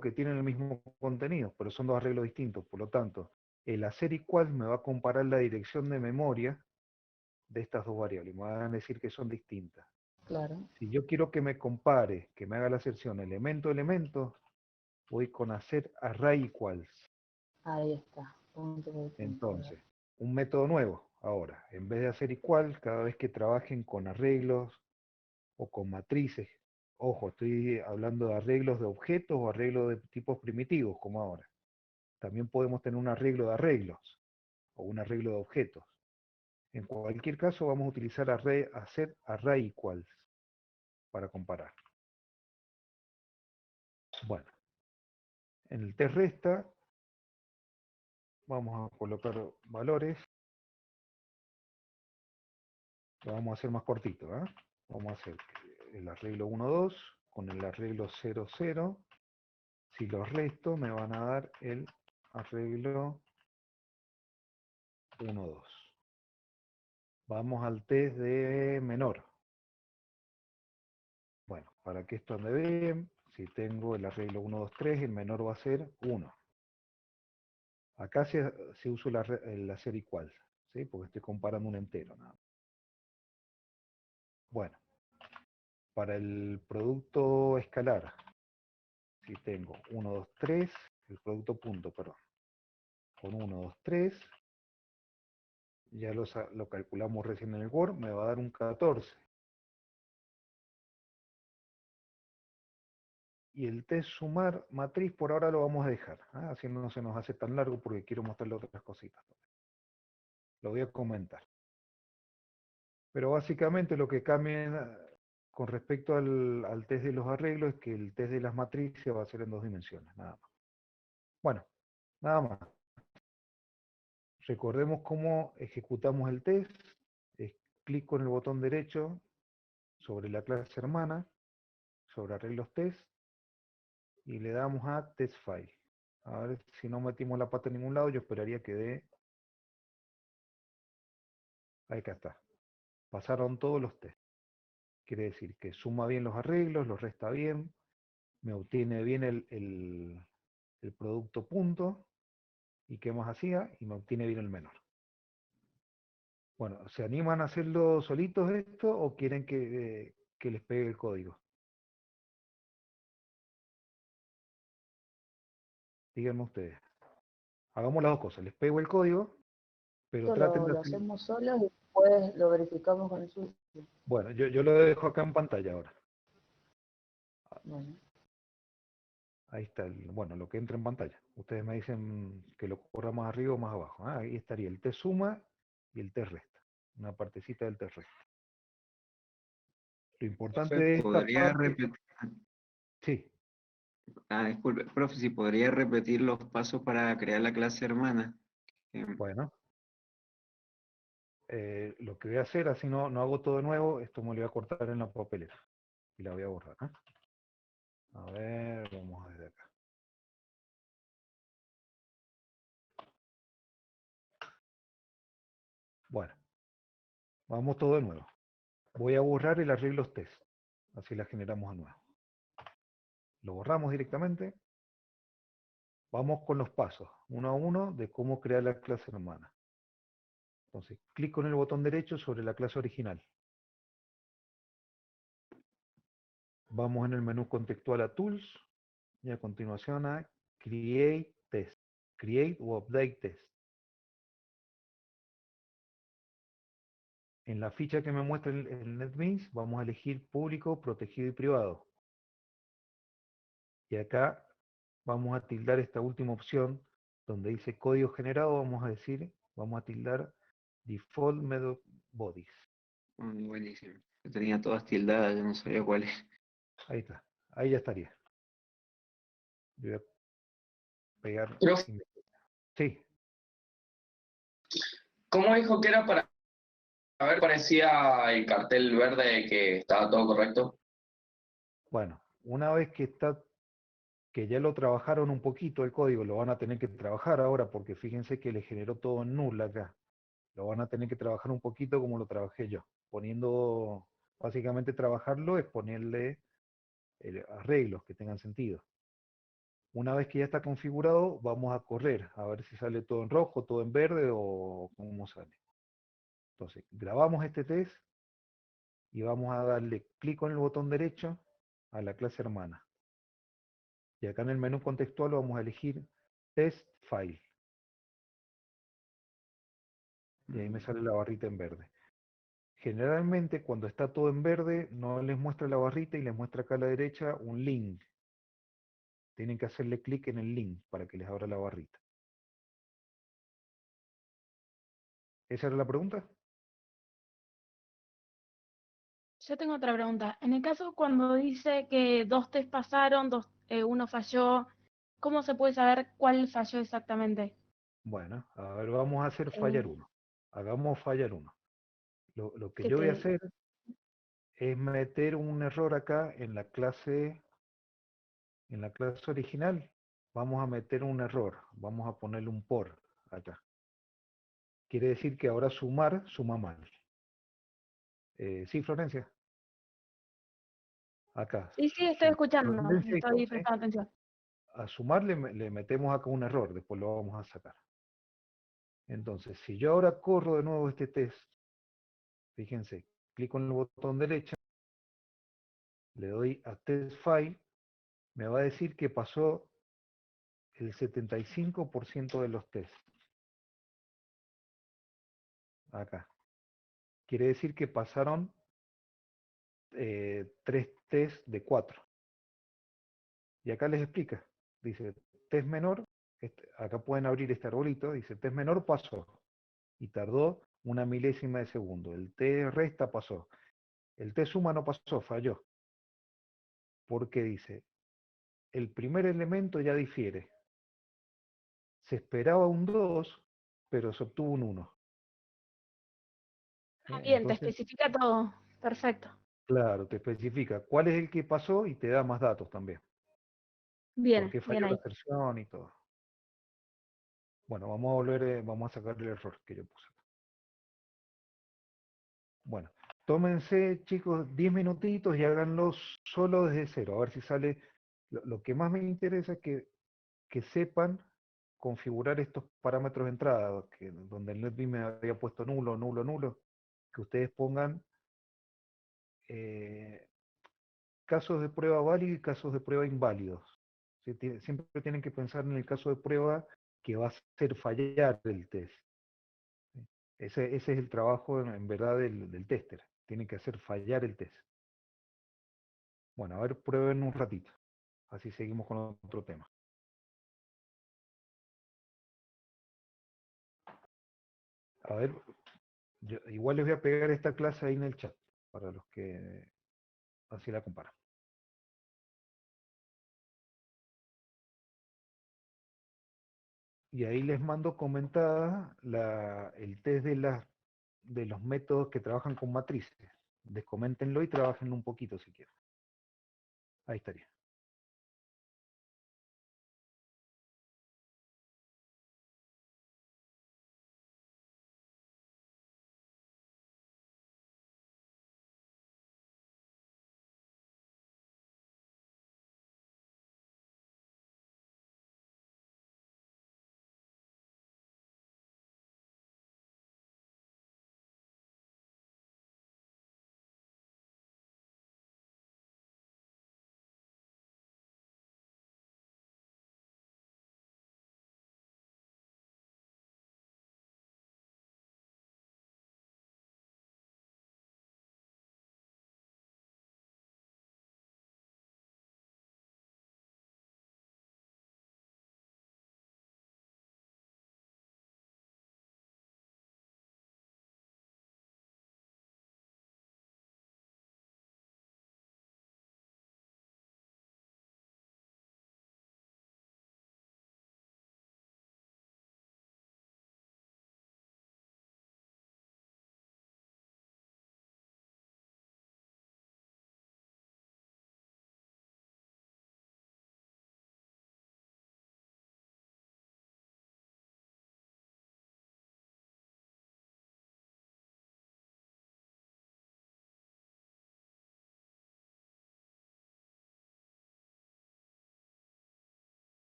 [SPEAKER 2] que tienen el mismo contenido, pero son dos arreglos distintos. Por lo tanto, el hacer igual me va a comparar la dirección de memoria de estas dos variables. Me van a decir que son distintas.
[SPEAKER 1] Claro.
[SPEAKER 2] Si yo quiero que me compare, que me haga la aserción elemento-elemento, voy con hacer array equals.
[SPEAKER 1] Ahí está. Punto por punto.
[SPEAKER 2] Entonces, un método nuevo. Ahora, en vez de hacer igual, cada vez que trabajen con arreglos o con matrices, ojo, estoy hablando de arreglos de objetos o arreglos de tipos primitivos, como ahora. También podemos tener un arreglo de arreglos o un arreglo de objetos. En cualquier caso, vamos a utilizar hacer array equals para comparar. Bueno, en el test resta vamos a colocar valores. Lo vamos a hacer más cortito. Vamos a hacer el arreglo 1, 2 con el arreglo 0, 0. Si los resto me van a dar el arreglo 1, 2. Vamos al test de menor. Bueno, para que esto ande bien, si tengo el arreglo 1, 2, 3, el menor va a ser 1. Acá se usa el hacer igual, ¿sí? Porque estoy comparando un entero. Nada. Bueno, para el producto escalar, si tengo 1, 2, 3, el producto punto, perdón, con 1, 2, 3, ya lo calculamos recién en el Word, me va a dar un 14. Y el test sumar matriz por ahora lo vamos a dejar, así no se nos hace tan largo porque quiero mostrarle otras cositas. Lo voy a comentar. Pero básicamente lo que cambia con respecto al test de los arreglos es que el test de las matrices va a ser en 2 dimensiones, nada más. Bueno, nada más. Recordemos cómo ejecutamos el test. Es clic con el botón derecho sobre la clase hermana, sobre arreglos test, y le damos a test file. A ver si no metimos la pata en ningún lado, yo esperaría que dé. Ahí acá está. Pasaron todos los test. Quiere decir que suma bien los arreglos, los resta bien, me obtiene bien el producto punto, y qué más hacía, y me obtiene bien el menor. Bueno, ¿se animan a hacerlo solitos esto o quieren que les pegue el código? Díganme ustedes. Hagamos las dos cosas, les pego el código, pero
[SPEAKER 1] Esto
[SPEAKER 2] traten de
[SPEAKER 1] lo
[SPEAKER 2] hacer...
[SPEAKER 1] hacemos solos y después lo verificamos con el suyo.
[SPEAKER 2] Bueno, yo lo dejo acá en pantalla ahora.
[SPEAKER 1] Bueno,
[SPEAKER 2] Ahí está, bueno, lo que entra en pantalla. Ustedes me dicen que lo corra más arriba o más abajo. Ah, ahí estaría el T suma y el T resta. Una partecita del T resta. Lo importante
[SPEAKER 7] Profe,
[SPEAKER 2] de esta
[SPEAKER 7] ¿podría
[SPEAKER 2] parte...
[SPEAKER 7] repetir?
[SPEAKER 2] Sí,
[SPEAKER 7] Disculpe, profe, si podría repetir los pasos para crear la clase hermana.
[SPEAKER 2] bueno. Lo que voy a hacer, así no hago todo de nuevo, esto me lo voy a cortar en la papelera. Y la voy a borrar. ¿Eh? A ver, vamos desde acá. Bueno, vamos todo de nuevo. Voy a borrar el arreglos test. Así la generamos de nuevo. Lo borramos directamente. Vamos con los pasos, uno a uno, de cómo crear la clase hermana. Entonces, clic con el botón derecho sobre la clase original. Vamos en el menú contextual a Tools y a continuación a Create Test. Create o Update Test. En la ficha que me muestra el NetBeans, vamos a elegir público, protegido y privado. Y acá vamos a tildar esta última opción, donde dice código generado, vamos a tildar Default Method Bodies.
[SPEAKER 7] Buenísimo. Yo tenía todas tildadas, yo no sabía cuáles.
[SPEAKER 2] Ahí está, ahí ya estaría. Voy a pegar.
[SPEAKER 4] Profe,
[SPEAKER 2] Sí,
[SPEAKER 4] ¿cómo dijo que era para ver si parecía el cartel verde que estaba todo correcto?
[SPEAKER 2] bueno, una vez que ya lo trabajaron un poquito el código, lo van a tener que trabajar ahora, porque fíjense que le generó todo en null acá. Lo van a tener que trabajar un poquito como lo trabajé yo, poniendo, básicamente trabajarlo es ponerle arreglos que tengan sentido. Una vez que ya está configurado, vamos a correr, a ver si sale todo en rojo, todo en verde o cómo sale. Entonces, grabamos este test y vamos a darle clic con el botón derecho a la clase hermana. Y acá en el menú contextual vamos a elegir Test File. Y ahí me sale la barrita en verde. Generalmente cuando está todo en verde no les muestra la barrita y les muestra acá a la derecha un link. Tienen que hacerle clic en el link para que les abra la barrita. ¿Esa era la pregunta?
[SPEAKER 6] Yo tengo otra pregunta. En el caso cuando dice que dos test pasaron, uno falló, ¿cómo se puede saber cuál falló exactamente?
[SPEAKER 2] Bueno, a ver, vamos a hacer fallar
[SPEAKER 6] Eh,
[SPEAKER 2] uno. Hagamos fallar uno. Lo que
[SPEAKER 6] que
[SPEAKER 2] yo voy a
[SPEAKER 6] te,
[SPEAKER 2] hacer es meter un error acá en la clase original. Vamos a meter un error. Vamos a ponerle un por acá. Quiere decir que ahora sumar suma mal. Sí, Florencia. Acá.
[SPEAKER 6] sí, estoy escuchando,
[SPEAKER 2] Florencia y
[SPEAKER 6] estoy
[SPEAKER 2] José.
[SPEAKER 6] prestando atención.
[SPEAKER 2] A sumar le metemos acá un error. Después lo vamos a sacar. Entonces, si yo ahora corro de nuevo este test, fíjense, clic con el botón derecho, le doy a Test File, me va a decir que pasó el 75% de los tests. Acá. Quiere decir que pasaron 3 tests de 4. Y acá les explica. Dice, test menor, acá pueden abrir este arbolito, dice, test menor pasó. Y tardó una milésima de segundo. El test resta pasó. El test suma no pasó, falló. Porque dice, el primer elemento ya difiere. Se esperaba un 2, pero se obtuvo un 1.
[SPEAKER 6] Ah, bien, te
[SPEAKER 2] Entonces,
[SPEAKER 6] especifica todo. Perfecto.
[SPEAKER 2] claro, te especifica cuál es el que pasó y te da más datos también. Por
[SPEAKER 6] Bien,
[SPEAKER 2] qué
[SPEAKER 6] bien
[SPEAKER 2] falló la
[SPEAKER 6] ahí.
[SPEAKER 2] aserción y todo. Bueno, vamos a volver, vamos a sacar el error que yo puse. Bueno, tómense, chicos, 10 minutitos y háganlos solo desde cero, a ver si sale. Lo que más me interesa es que sepan configurar estos parámetros de entrada, donde el NetBeans me había puesto nulo, nulo, nulo, que ustedes pongan casos de prueba válidos y casos de prueba inválidos. ¿Sí? Siempre tienen que pensar en el caso de prueba que va a hacer fallar el test. ¿Sí? Ese es el trabajo en verdad del tester. Tiene que hacer fallar el test. Bueno, a ver, prueben un ratito. Así seguimos con otro tema. A ver, igual les voy a pegar esta clase ahí en el chat, para los que así la comparan. Y ahí les mando comentada el test de los métodos que trabajan con matrices. Descoméntenlo y trabajen un poquito si quieren. Ahí estaría.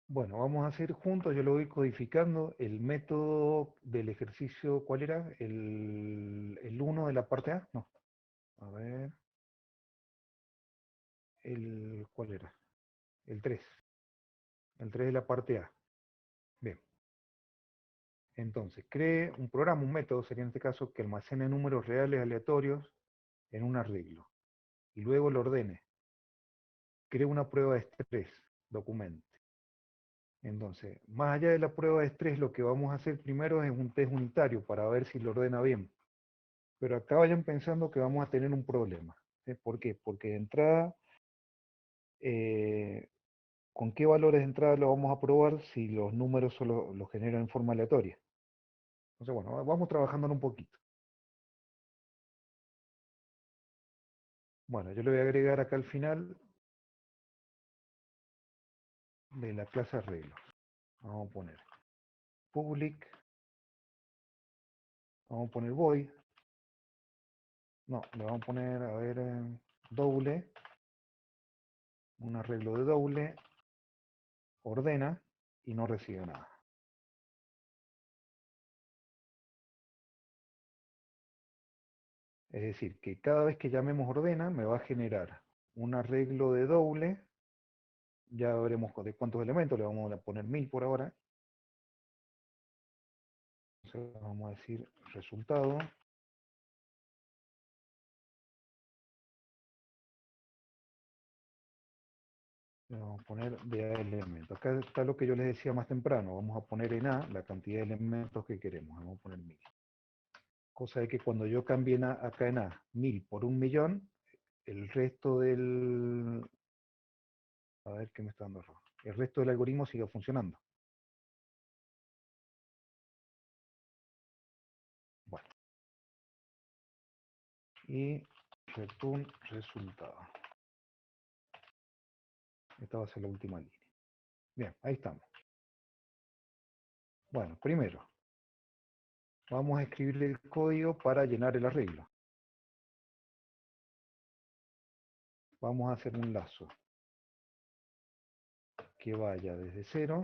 [SPEAKER 2] Bueno, vamos a hacer juntos, yo lo voy codificando, el método del ejercicio, ¿cuál era? El 1 de la parte A, no, a ver, ¿cuál era? El 3, el 3 de la parte A. Bien, entonces, cree un programa, un método, sería en este caso, que almacene números reales aleatorios en un arreglo, y luego lo ordene. Cree una prueba de estrés, documente. Entonces, más allá de la prueba de estrés, lo que vamos a hacer primero es un test unitario para ver si lo ordena bien. Pero acá vayan pensando que vamos a tener un problema. ¿Sí? ¿Por qué? Porque de entrada con qué valores de entrada lo vamos a probar si los números solo los generan en forma aleatoria. Entonces, bueno, vamos trabajándolo un poquito. Bueno, yo le voy a agregar acá al final de la clase arreglos. Vamos a poner public, vamos a poner void, no, le vamos a poner, a ver, doble, un arreglo de doble, ordena y no recibe nada. Es decir, que cada vez que llamemos ordena me va a generar un arreglo de doble, ya veremos de cuántos elementos, le vamos a poner 1000 por ahora. Entonces vamos a decir resultado. Le vamos a poner de A elementos. Acá está lo que yo les decía más temprano. Vamos a poner en A la cantidad de elementos que queremos. Vamos a poner 1000. Cosa de que cuando yo cambie acá en A 1000 por 1.000.000, el resto del... A ver qué me está dando error. El resto del algoritmo siga funcionando. Bueno. Y return resultado. Esta va a ser la última línea. Bien, ahí estamos. Bueno, primero, vamos a escribir el código para llenar el arreglo. Vamos a hacer un lazo que vaya desde 0,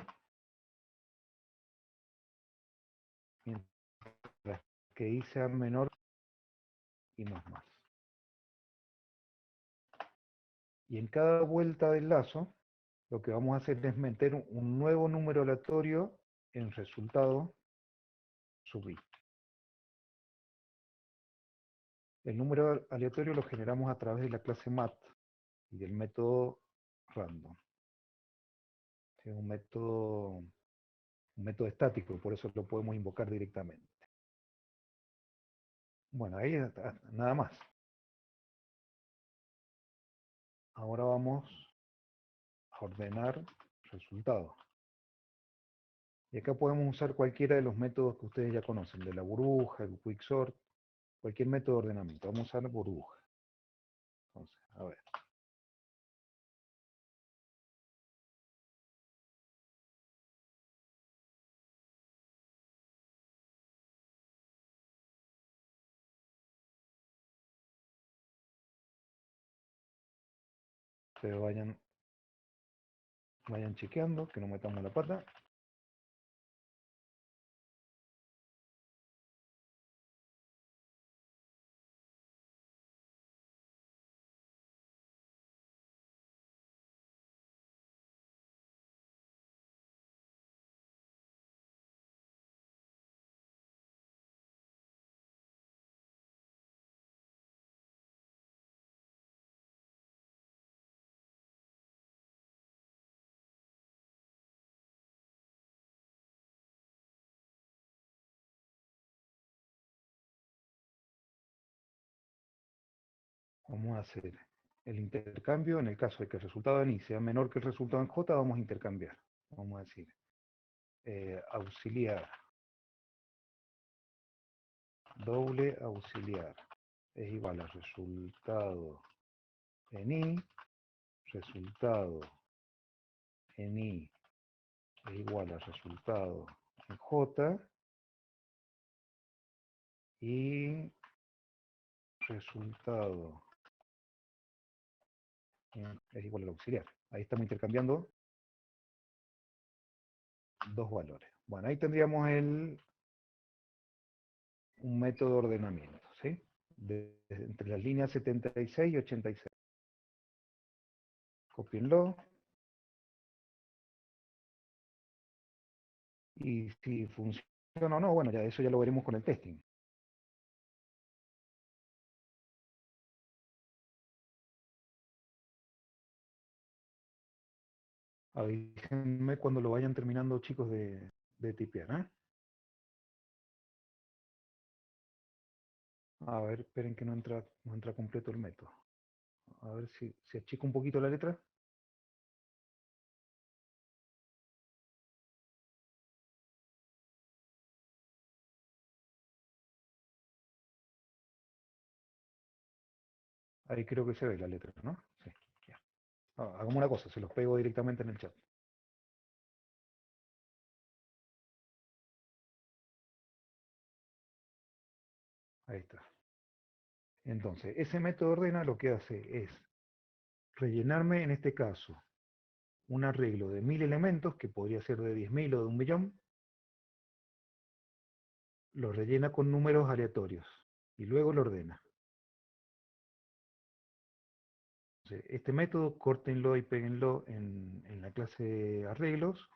[SPEAKER 2] mientras que i sea menor y más. Y en cada vuelta del lazo, lo que vamos a hacer es meter un nuevo número aleatorio en resultado sub i. El número aleatorio lo generamos a través de la clase mat y del método random. Es un método estático, por eso lo podemos invocar directamente. Bueno, ahí nada más. Ahora vamos a ordenar resultados. Y acá podemos usar cualquiera de los métodos que ustedes ya conocen, de la burbuja, el quicksort, cualquier método de ordenamiento. Vamos a usar burbuja. Entonces, a ver. Ustedes vayan chequeando, que no metamos la pata. Vamos a hacer el intercambio. En el caso de que el resultado en i sea menor que el resultado en j, vamos a intercambiar. Vamos a decir auxiliar, doble auxiliar, es igual a resultado en i, resultado en i es igual a resultado en j, y resultado es igual al auxiliar. Ahí estamos intercambiando dos valores. Bueno, ahí tendríamos un método de ordenamiento, ¿sí? Entre las líneas 76 y 86. Copienlo. Y si funciona o no, bueno, ya eso ya lo veremos con el testing. Avísenme cuando lo vayan terminando, chicos, de tipear, ¿eh? A ver, esperen que no entra completo el método. A ver si achico un poquito la letra. Ahí creo que se ve la letra, ¿no? Sí, ya. Hagamos una cosa, se los pego directamente en el chat. Ahí está. Entonces, ese método ordena lo que hace es rellenarme, en este caso, un arreglo de 1000 elementos, que podría ser de 10.000 o de 1.000.000, lo rellena con números aleatorios y luego lo ordena. Entonces, este método, córtenlo y péguenlo en la clase arreglos.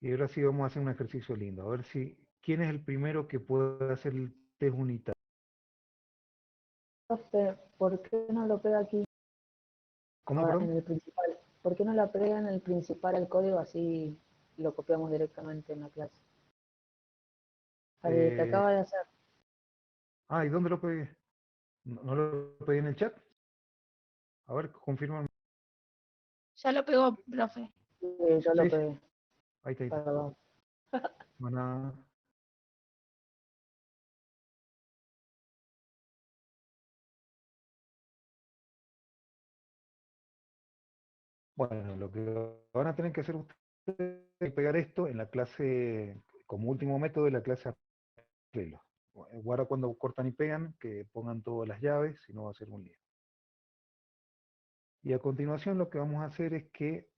[SPEAKER 2] Y ahora sí vamos a hacer un ejercicio lindo. A ver si, ¿quién es el primero que puede hacer el test unitario?
[SPEAKER 1] Profe, ¿por qué no lo pega aquí
[SPEAKER 2] ¿Cómo,
[SPEAKER 1] en
[SPEAKER 2] perdón?
[SPEAKER 1] el principal? ¿Por qué no la pega en el principal el código así lo copiamos directamente en la clase? Al que
[SPEAKER 2] Eh,
[SPEAKER 1] acaba de hacer.
[SPEAKER 2] ¿Y dónde lo pegué? ¿No lo pegué en el chat? A ver, confirma.
[SPEAKER 6] Ya lo pegó, profe.
[SPEAKER 1] Yo lo
[SPEAKER 2] Sí, sí,
[SPEAKER 1] pegué,
[SPEAKER 2] ahí está, ahí está.
[SPEAKER 1] perdón.
[SPEAKER 2] Bueno, bueno, lo que van a tener que hacer ustedes es pegar esto en la clase, como último método de la clase arreglo. Ahora cuando cortan y pegan, que pongan todas las llaves, si no va a ser un lío. Y a continuación lo que vamos a hacer es que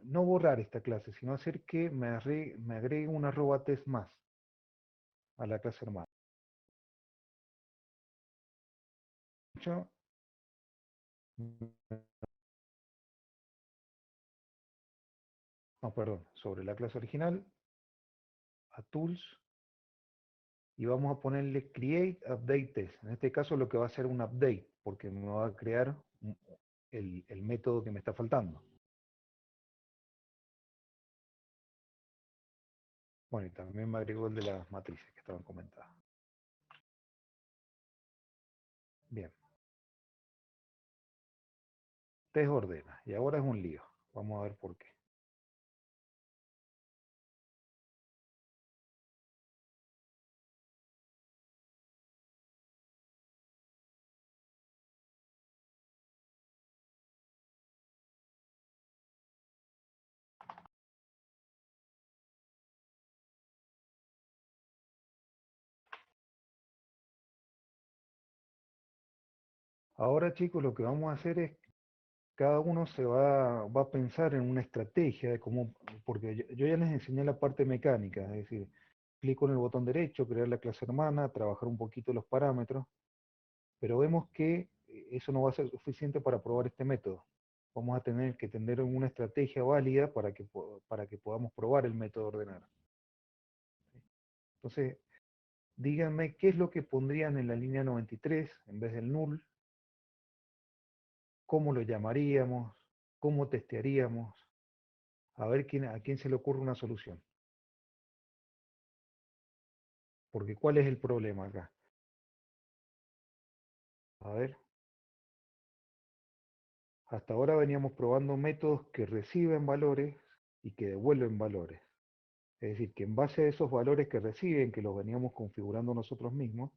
[SPEAKER 2] no borrar esta clase, sino hacer que me agregue un arroba test más a la clase hermana. ¿Hecho? No, perdón, sobre la clase original, a Tools, y vamos a ponerle Create Update Test. En este caso lo que va a hacer un update, porque me va a crear el método que me está faltando. Bueno, y también me agregó el de las matrices que estaban comentadas. Bien. Test ordena, y ahora es un lío. Vamos a ver por qué. Ahora, chicos, lo que vamos a hacer es, cada uno va a pensar en una estrategia de cómo, porque yo ya les enseñé la parte mecánica, es decir, clic con el botón derecho, crear la clase hermana, trabajar un poquito los parámetros, pero vemos que eso no va a ser suficiente para probar este método. Vamos a tener que tener una estrategia válida para que podamos probar el método ordenar. Entonces, díganme qué es lo que pondrían en la línea 93 en vez del null, cómo lo llamaríamos, cómo testearíamos, a ver a quién se le ocurre una solución. Porque ¿cuál es el problema acá? A ver, hasta ahora veníamos probando métodos que reciben valores y que devuelven valores. Es decir, que en base a esos valores que reciben, que los veníamos configurando nosotros mismos,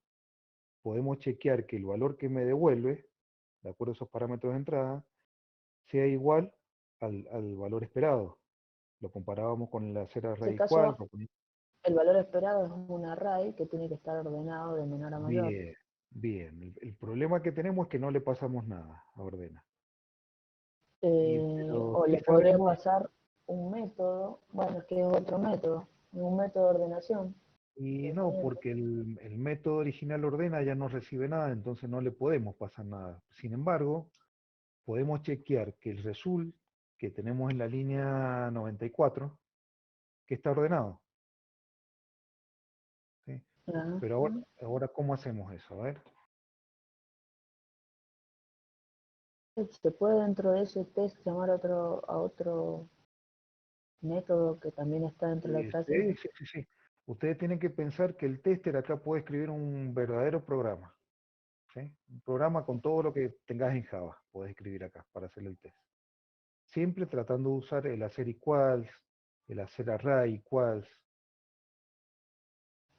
[SPEAKER 2] podemos chequear que el valor que me devuelve, de acuerdo a esos parámetros de entrada, sea igual al valor esperado. Lo comparábamos con la cera
[SPEAKER 1] En este
[SPEAKER 2] array equal.
[SPEAKER 1] caso, el valor esperado es un array que tiene que estar ordenado de menor a mayor.
[SPEAKER 2] Bien, bien. El problema que tenemos es que no le pasamos nada a ordena. Pero
[SPEAKER 1] O
[SPEAKER 2] sí
[SPEAKER 1] le podría
[SPEAKER 2] sabemos,
[SPEAKER 1] pasar un método, bueno, es que es otro método, un método de ordenación.
[SPEAKER 2] y no,
[SPEAKER 1] Justamente.
[SPEAKER 2] porque el método original ordena ya no recibe nada, entonces no le podemos pasar nada. Sin embargo, podemos chequear que el result que tenemos en la línea 94, que está ordenado. ¿Sí?
[SPEAKER 1] Ajá.
[SPEAKER 2] Pero ahora, ¿cómo hacemos eso? A ver.
[SPEAKER 1] Se puede dentro de ese test llamar a otro método que también está dentro de la clase.
[SPEAKER 2] Sí, sí, sí, sí. Ustedes tienen que pensar que el tester acá puede escribir un verdadero programa. ¿Sí? Un programa con todo lo que tengas en Java, puedes escribir acá para hacer el test. Siempre tratando de usar el hacer equals, el hacer array equals.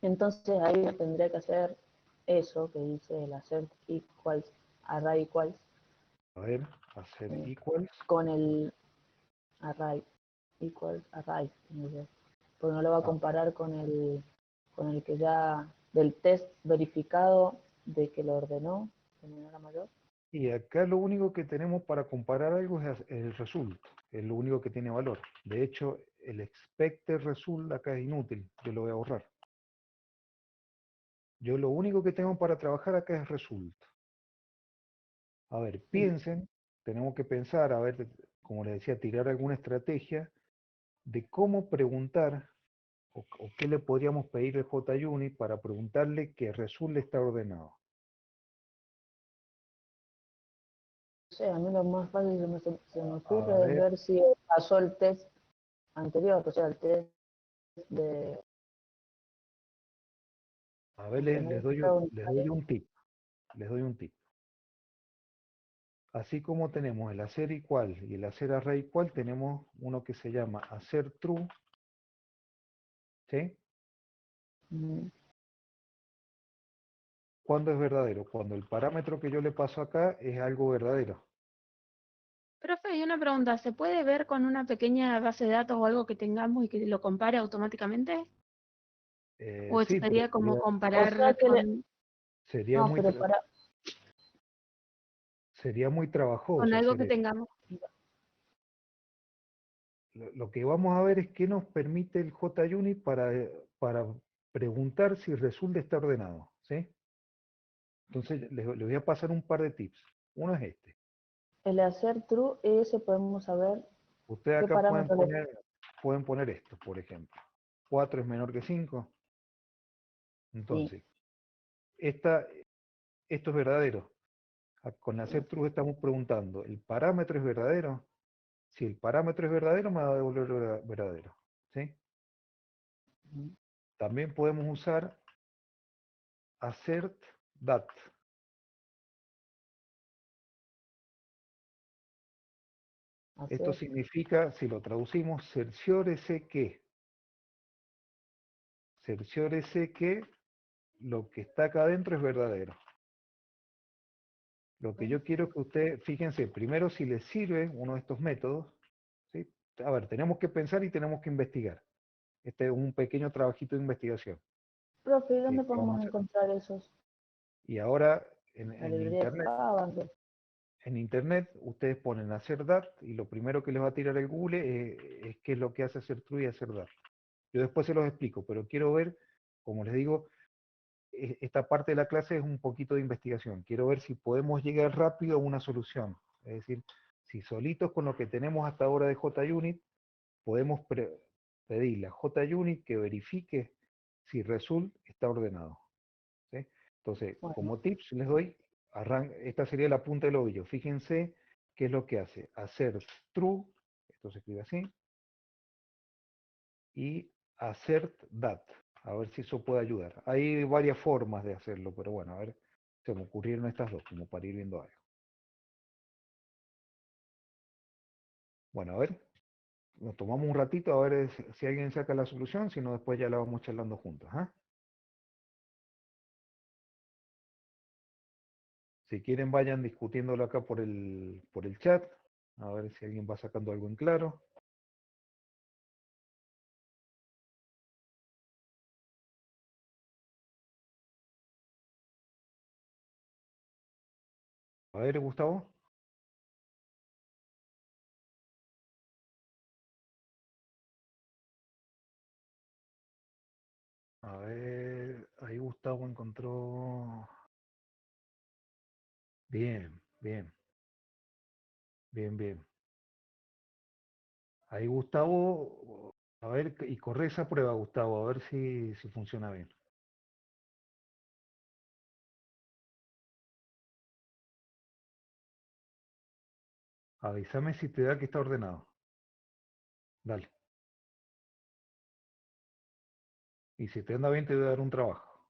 [SPEAKER 1] Entonces ahí tendría que hacer eso que dice el assert equals, array equals,
[SPEAKER 2] A ver, hacer
[SPEAKER 1] Sí.
[SPEAKER 2] equals.
[SPEAKER 1] con el array equals array, porque no lo va a
[SPEAKER 2] Ah.
[SPEAKER 1] comparar con el que ya, del test verificado de que lo ordenó de menor a mayor.
[SPEAKER 2] Y acá lo único que tenemos para comparar algo es el result, es lo único que tiene valor. De hecho, el expected result acá es inútil, yo lo voy a borrar. Yo lo único que tengo para trabajar acá es result. A ver, piensen, tenemos que pensar, a ver, como les decía, tirar alguna estrategia de cómo preguntar o qué le podríamos pedir al JUnit para preguntarle que result está ordenado.
[SPEAKER 1] O sea, a mí lo más fácil se me
[SPEAKER 2] A
[SPEAKER 1] ocurre es
[SPEAKER 2] ver,
[SPEAKER 1] ver si pasó el test anterior, o sea, el test de
[SPEAKER 2] a ver,
[SPEAKER 1] tener
[SPEAKER 2] les doy un tip, les doy un tip. Así como tenemos el hacer igual y el hacer array igual, tenemos uno que se llama hacer true, ¿sí? ¿Cuándo es verdadero? Cuando el parámetro que yo le paso acá es algo verdadero.
[SPEAKER 6] Profe, hay una pregunta. ¿Se puede ver con una pequeña base de datos o algo que tengamos y que lo compare automáticamente? ¿O eso
[SPEAKER 2] Sí, pero
[SPEAKER 6] sería como
[SPEAKER 1] O
[SPEAKER 6] comparar
[SPEAKER 1] sea que
[SPEAKER 2] sería
[SPEAKER 1] no,
[SPEAKER 2] muy,
[SPEAKER 1] pero
[SPEAKER 2] sería muy
[SPEAKER 6] con
[SPEAKER 2] trabajoso
[SPEAKER 6] algo
[SPEAKER 2] hacer
[SPEAKER 6] que
[SPEAKER 2] eso.
[SPEAKER 6] tengamos?
[SPEAKER 2] Lo que vamos a ver es qué nos permite el JUnit para preguntar si resulta está ordenado, ¿sí? Entonces les voy a pasar un par de tips. Uno es este.
[SPEAKER 1] el hacer true, ese podemos saber
[SPEAKER 2] Ustedes
[SPEAKER 1] qué
[SPEAKER 2] acá
[SPEAKER 1] parámetro le
[SPEAKER 2] pueden poner esto, por ejemplo. 4 es menor que 5.
[SPEAKER 1] sí.
[SPEAKER 2] Entonces, esto es verdadero. Con hacer true estamos preguntando, ¿el parámetro es verdadero? Si el parámetro es verdadero, me va a devolver verdadero. ¿Sí? También podemos usar assert that. Esto
[SPEAKER 1] Hacer,
[SPEAKER 2] significa, si lo traducimos, cerciórese que lo que está acá adentro es verdadero. Lo que yo quiero que ustedes, fíjense, primero si les sirve uno de estos métodos, ¿sí? A ver, tenemos que pensar y tenemos que investigar. Este es un pequeño trabajito de investigación
[SPEAKER 1] profe,
[SPEAKER 2] que
[SPEAKER 1] ¿dónde
[SPEAKER 2] vamos a
[SPEAKER 1] podemos
[SPEAKER 2] hacer.
[SPEAKER 1] encontrar esos?
[SPEAKER 2] Y ahora
[SPEAKER 1] La librería de Java,
[SPEAKER 2] en internet ustedes ponen hacer dat y lo primero que les va a tirar el Google es qué es lo que hace hacer true y hacer dat. Yo después se los explico, pero quiero ver, como les digo, esta parte de la clase es un poquito de investigación. Quiero ver si podemos llegar rápido a una solución. Es decir, si solitos con lo que tenemos hasta ahora de JUnit, podemos pedirle a JUnit que verifique si result está ordenado. ¿Sí? Entonces,
[SPEAKER 1] bueno,
[SPEAKER 2] como tips les doy, esta sería la punta del ovillo. Fíjense qué es lo que hace. Hacer true, esto se escribe así, y assert that. A ver si eso puede ayudar. Hay varias formas de hacerlo, pero bueno, a ver, se me ocurrieron estas dos, como para ir viendo algo. Bueno, a ver, nos tomamos un ratito a ver si alguien saca la solución, si no después ya la vamos charlando juntos. ¿Ah? Si quieren vayan discutiéndolo acá por el chat, a ver si alguien va sacando algo en claro. A ver, Gustavo. A ver, ahí Gustavo encontró. Bien, bien, bien, bien. Ahí Gustavo, a ver, y corre esa prueba, Gustavo, a ver si funciona bien. Avísame si te da que está ordenado. Dale. Y si te anda bien, te voy a dar un trabajo.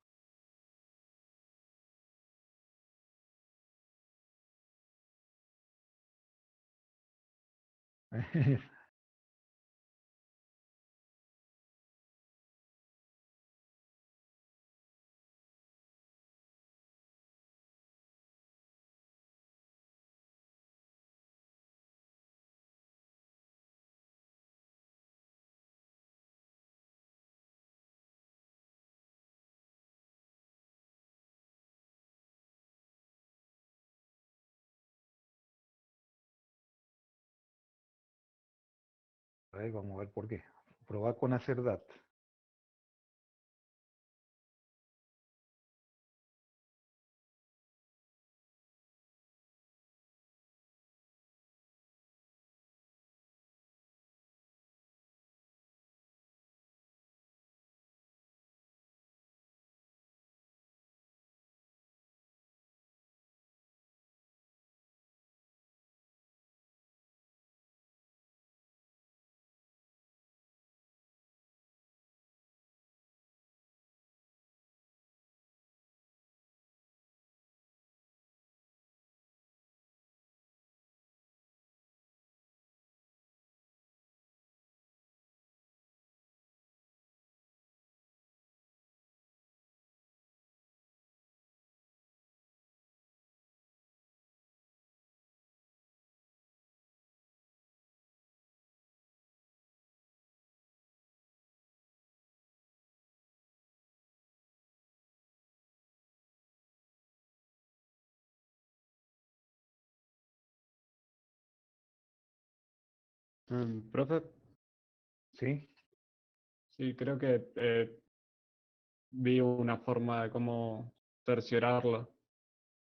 [SPEAKER 2] A ver, vamos a ver por qué. Probar con hacer dat.
[SPEAKER 8] Profe,
[SPEAKER 2] ¿Sí?
[SPEAKER 8] sí, creo que vi una forma de cómo cerciorarlo.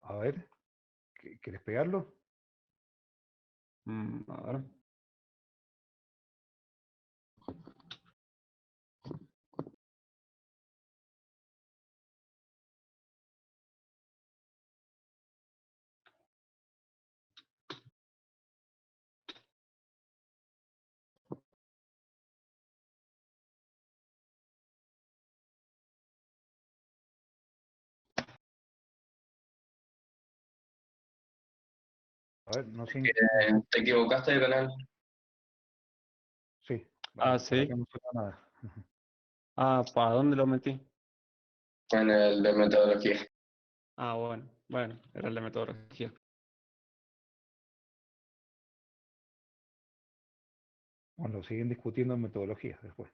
[SPEAKER 2] A ver, ¿quieres pegarlo?
[SPEAKER 8] A ver.
[SPEAKER 2] A ver, no sé.
[SPEAKER 4] Te equivocaste de canal
[SPEAKER 2] Sí,
[SPEAKER 8] Ah,
[SPEAKER 2] para que
[SPEAKER 8] sí.
[SPEAKER 2] no sepa nada.
[SPEAKER 8] Ah, ¿para dónde lo metí?
[SPEAKER 4] en el de metodología.
[SPEAKER 8] Ah, bueno, era el de metodología.
[SPEAKER 2] Bueno, siguen discutiendo en metodologías después.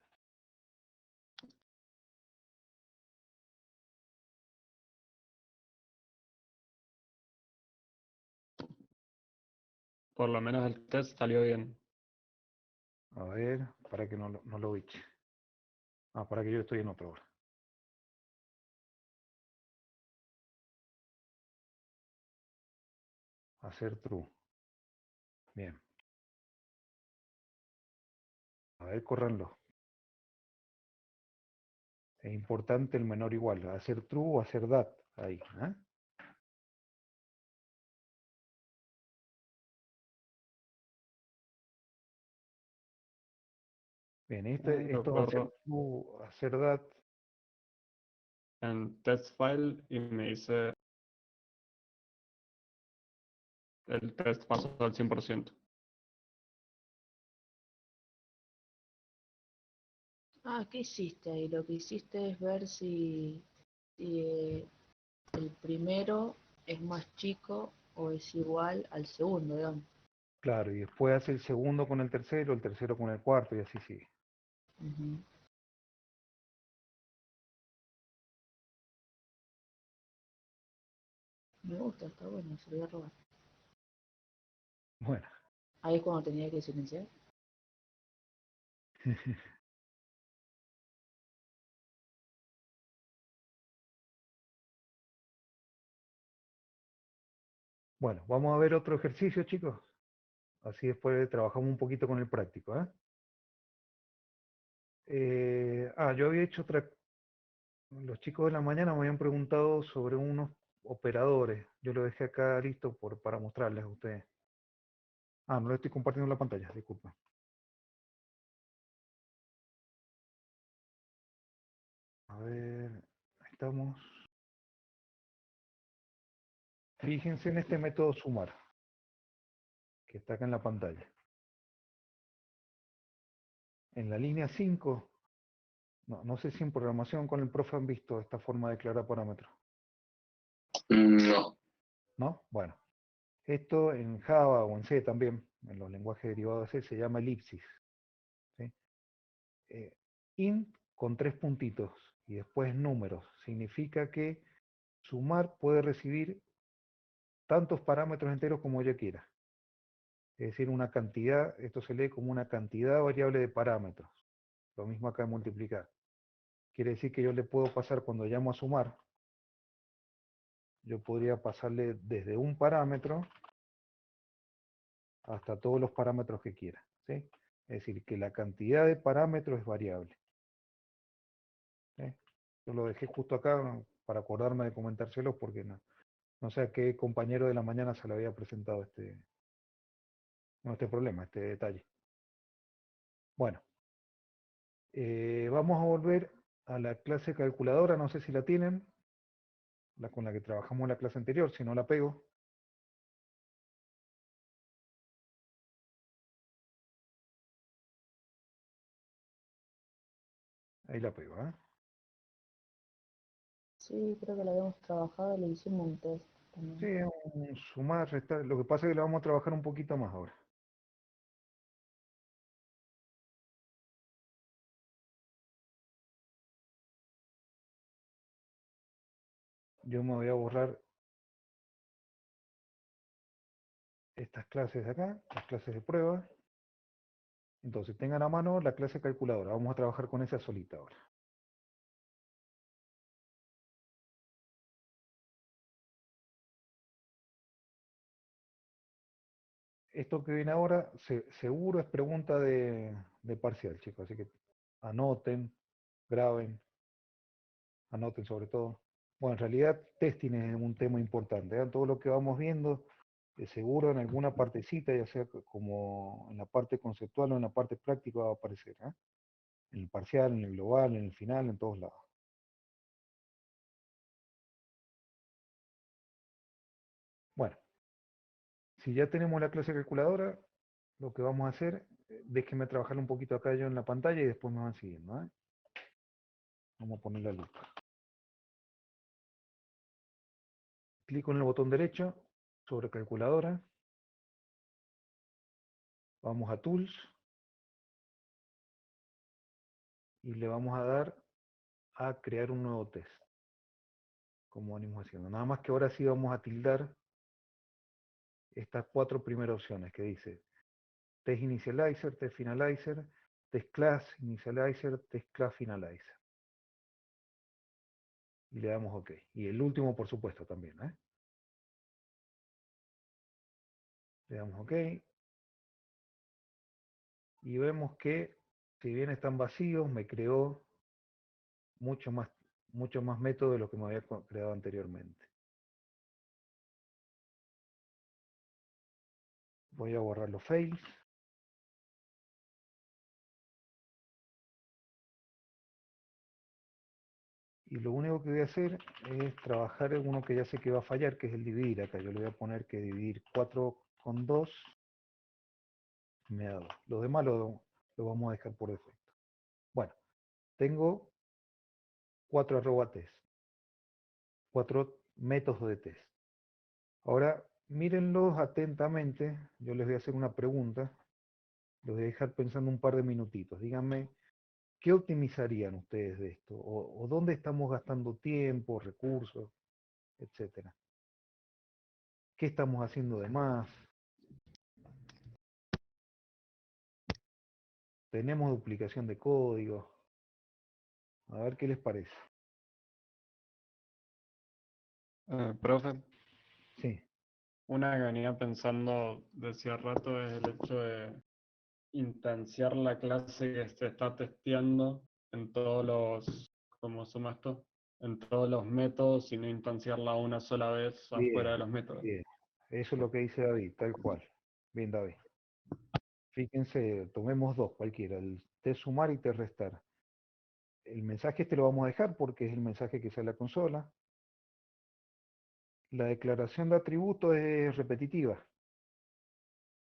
[SPEAKER 8] Por lo menos el test salió bien.
[SPEAKER 2] A ver, para que no lo biche. Ah, para que yo estoy en otro ahora. Hacer true. Bien. A ver, córranlo. Es importante el menor igual. Hacer true o hacer that. Ahí. ¿Ah? Bien,
[SPEAKER 8] Lo
[SPEAKER 2] esto va a ser
[SPEAKER 8] corro
[SPEAKER 2] true, hacer that.
[SPEAKER 8] en test file y me dice el test pasó al 100%.
[SPEAKER 1] Ah, ¿qué hiciste ahí? Lo que hiciste es ver si el primero es más chico o es igual al segundo, digamos.
[SPEAKER 2] Claro, y después hace el segundo con el tercero con el cuarto y así sigue.
[SPEAKER 1] Ujú. Me gusta, está bueno, se lo voy a robar.
[SPEAKER 2] Bueno,
[SPEAKER 1] Ahí es cuando tenía que silenciar.
[SPEAKER 2] bueno, vamos a ver otro ejercicio, chicos. Así después trabajamos un poquito con el práctico. Yo había hecho otra. Los chicos de la mañana me habían preguntado sobre unos operadores. Yo lo dejé acá listo para mostrarles a ustedes. No le estoy compartiendo la pantalla, disculpa. A ver, ahí estamos. Fíjense en este método sumar, que está acá en la pantalla. En la línea 5, no sé si en programación con el profe han visto esta forma de declarar parámetros,
[SPEAKER 4] No.
[SPEAKER 2] ¿no? Bueno, esto en Java o en C también, en los lenguajes derivados de C, se llama elipsis. ¿Sí? Int con 3 puntitos y después números. Significa que sumar puede recibir tantos parámetros enteros como ella quiera. Es decir, una cantidad, esto se lee como una cantidad variable de parámetros. Lo mismo acá en multiplicar. Quiere decir que yo le puedo pasar, cuando llamo a sumar, yo podría pasarle desde un parámetro hasta todos los parámetros que quiera, ¿sí? Es decir, que la cantidad de parámetros es variable, ¿sí? Yo lo dejé justo acá para acordarme de comentárselos porque no sé a qué compañero de la mañana se le había presentado este problema, este detalle. Bueno, vamos a volver a la clase calculadora, no sé si la tienen, la con la que trabajamos en la clase anterior, si no la pego. Ahí la pego, ¿eh?
[SPEAKER 1] Sí, creo que lo habíamos trabajado y le hicimos un test también.
[SPEAKER 2] Sí, un sumar, restar. Lo que pasa es que la vamos a trabajar un poquito más ahora. Yo me voy a borrar estas clases de acá, las clases de prueba. Entonces tengan a mano la clase calculadora. Vamos a trabajar con esa solita ahora. Esto que viene ahora seguro es pregunta de parcial, chicos. Así que anoten, graben, anoten sobre todo. Bueno, en realidad testing es un tema importante, ¿eh? Todo lo que vamos viendo, seguro en alguna partecita, ya sea como en la parte conceptual o en la parte práctica va a aparecer, ¿eh? En el parcial, en el global, en el final, en todos lados. Bueno, si ya tenemos la clase calculadora, lo que vamos a hacer, déjenme trabajar un poquito acá yo en la pantalla y después me van siguiendo, ¿eh? Vamos a poner la lupa. Clico en el botón derecho sobre calculadora. Vamos a Tools. Y le vamos a dar a crear un nuevo test. Como venimos haciendo. Nada más que ahora sí vamos a tildar estas 4 primeras opciones que dice test initializer, test finalizer, test class initializer, test class finalizer. Y le damos OK. Y el último, por supuesto, también, ¿eh? Le damos OK. Y vemos que, si bien están vacíos, me creó mucho más método de lo que me había creado anteriormente. Voy a borrar los fails. Y lo único que voy a hacer es trabajar en uno que ya sé que va a fallar, que es el dividir acá. Yo le voy a poner que dividir 4 con 2 me da 2. Los demás lo vamos a dejar por defecto. Bueno, tengo 4 arroba test. 4 métodos de test. Ahora, mírenlos atentamente. Yo les voy a hacer una pregunta. Los voy a dejar pensando un par de minutitos. Díganme, ¿qué optimizarían ustedes de esto? ¿O dónde estamos gastando tiempo, recursos, etcétera? ¿Qué estamos haciendo de más? Tenemos duplicación de código. A ver qué les parece.
[SPEAKER 8] Profe,
[SPEAKER 2] Sí,
[SPEAKER 8] una que venía pensando desde hace rato es el hecho de instanciar la clase que se está testeando en todos los, ¿cómo se llama esto? En todos los métodos y no instanciarla una sola vez afuera de
[SPEAKER 2] bien,
[SPEAKER 8] los métodos.
[SPEAKER 2] bien. Eso es lo que dice David, tal cual. Bien, David. Fíjense, tomemos dos, cualquiera, el test sumar y test restar. El mensaje este lo vamos a dejar porque es el mensaje que sale a la consola. La declaración de atributo es repetitiva.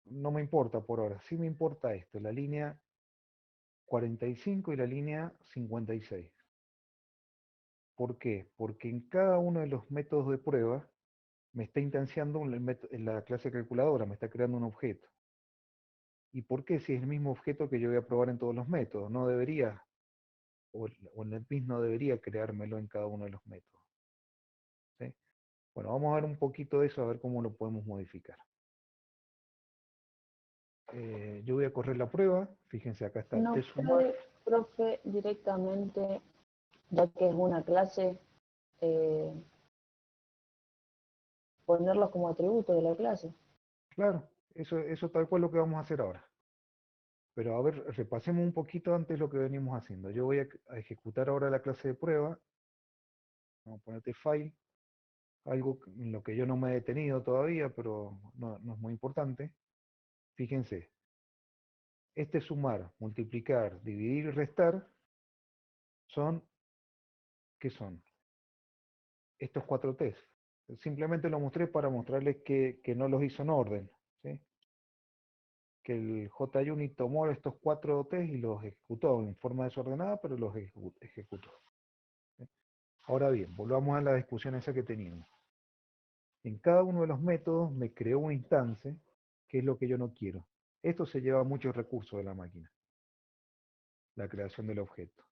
[SPEAKER 2] No me importa por ahora, sí me importa esto, la línea 45 y la línea 56. ¿Por qué? Porque en cada uno de los métodos de prueba me está instanciando la clase calculadora, me está creando un objeto. ¿Y por qué? Si es el mismo objeto que yo voy a probar en todos los métodos, no debería, o en el PIS no debería creármelo en cada uno de los métodos. ¿Sí? Bueno, vamos a ver un poquito de eso, a ver cómo lo podemos modificar. yo voy a correr la prueba. Fíjense, acá está
[SPEAKER 1] No
[SPEAKER 2] test sumar.
[SPEAKER 1] puede, profe, directamente, ya que es una clase, ponerlos como atributo de la clase.
[SPEAKER 2] Claro, eso tal cual lo que vamos a hacer ahora. Pero a ver, repasemos un poquito antes lo que venimos haciendo. Yo voy a ejecutar ahora la clase de prueba. Vamos a ponerte file. Algo en lo que yo no me he detenido todavía, pero no es muy importante. Fíjense, este sumar, multiplicar, dividir y restar son, ¿qué son? Estos 4 test. Simplemente lo mostré para mostrarles que no los hizo en orden, ¿sí? Que el JUnit tomó estos 4 test y los ejecutó en forma desordenada, pero los ejecutó. ¿Sí? Ahora bien, volvamos a la discusión esa que teníamos. En cada uno de los métodos me creó una instancia, que es lo que yo no quiero. Esto se lleva muchos recursos de la máquina, la creación del objeto.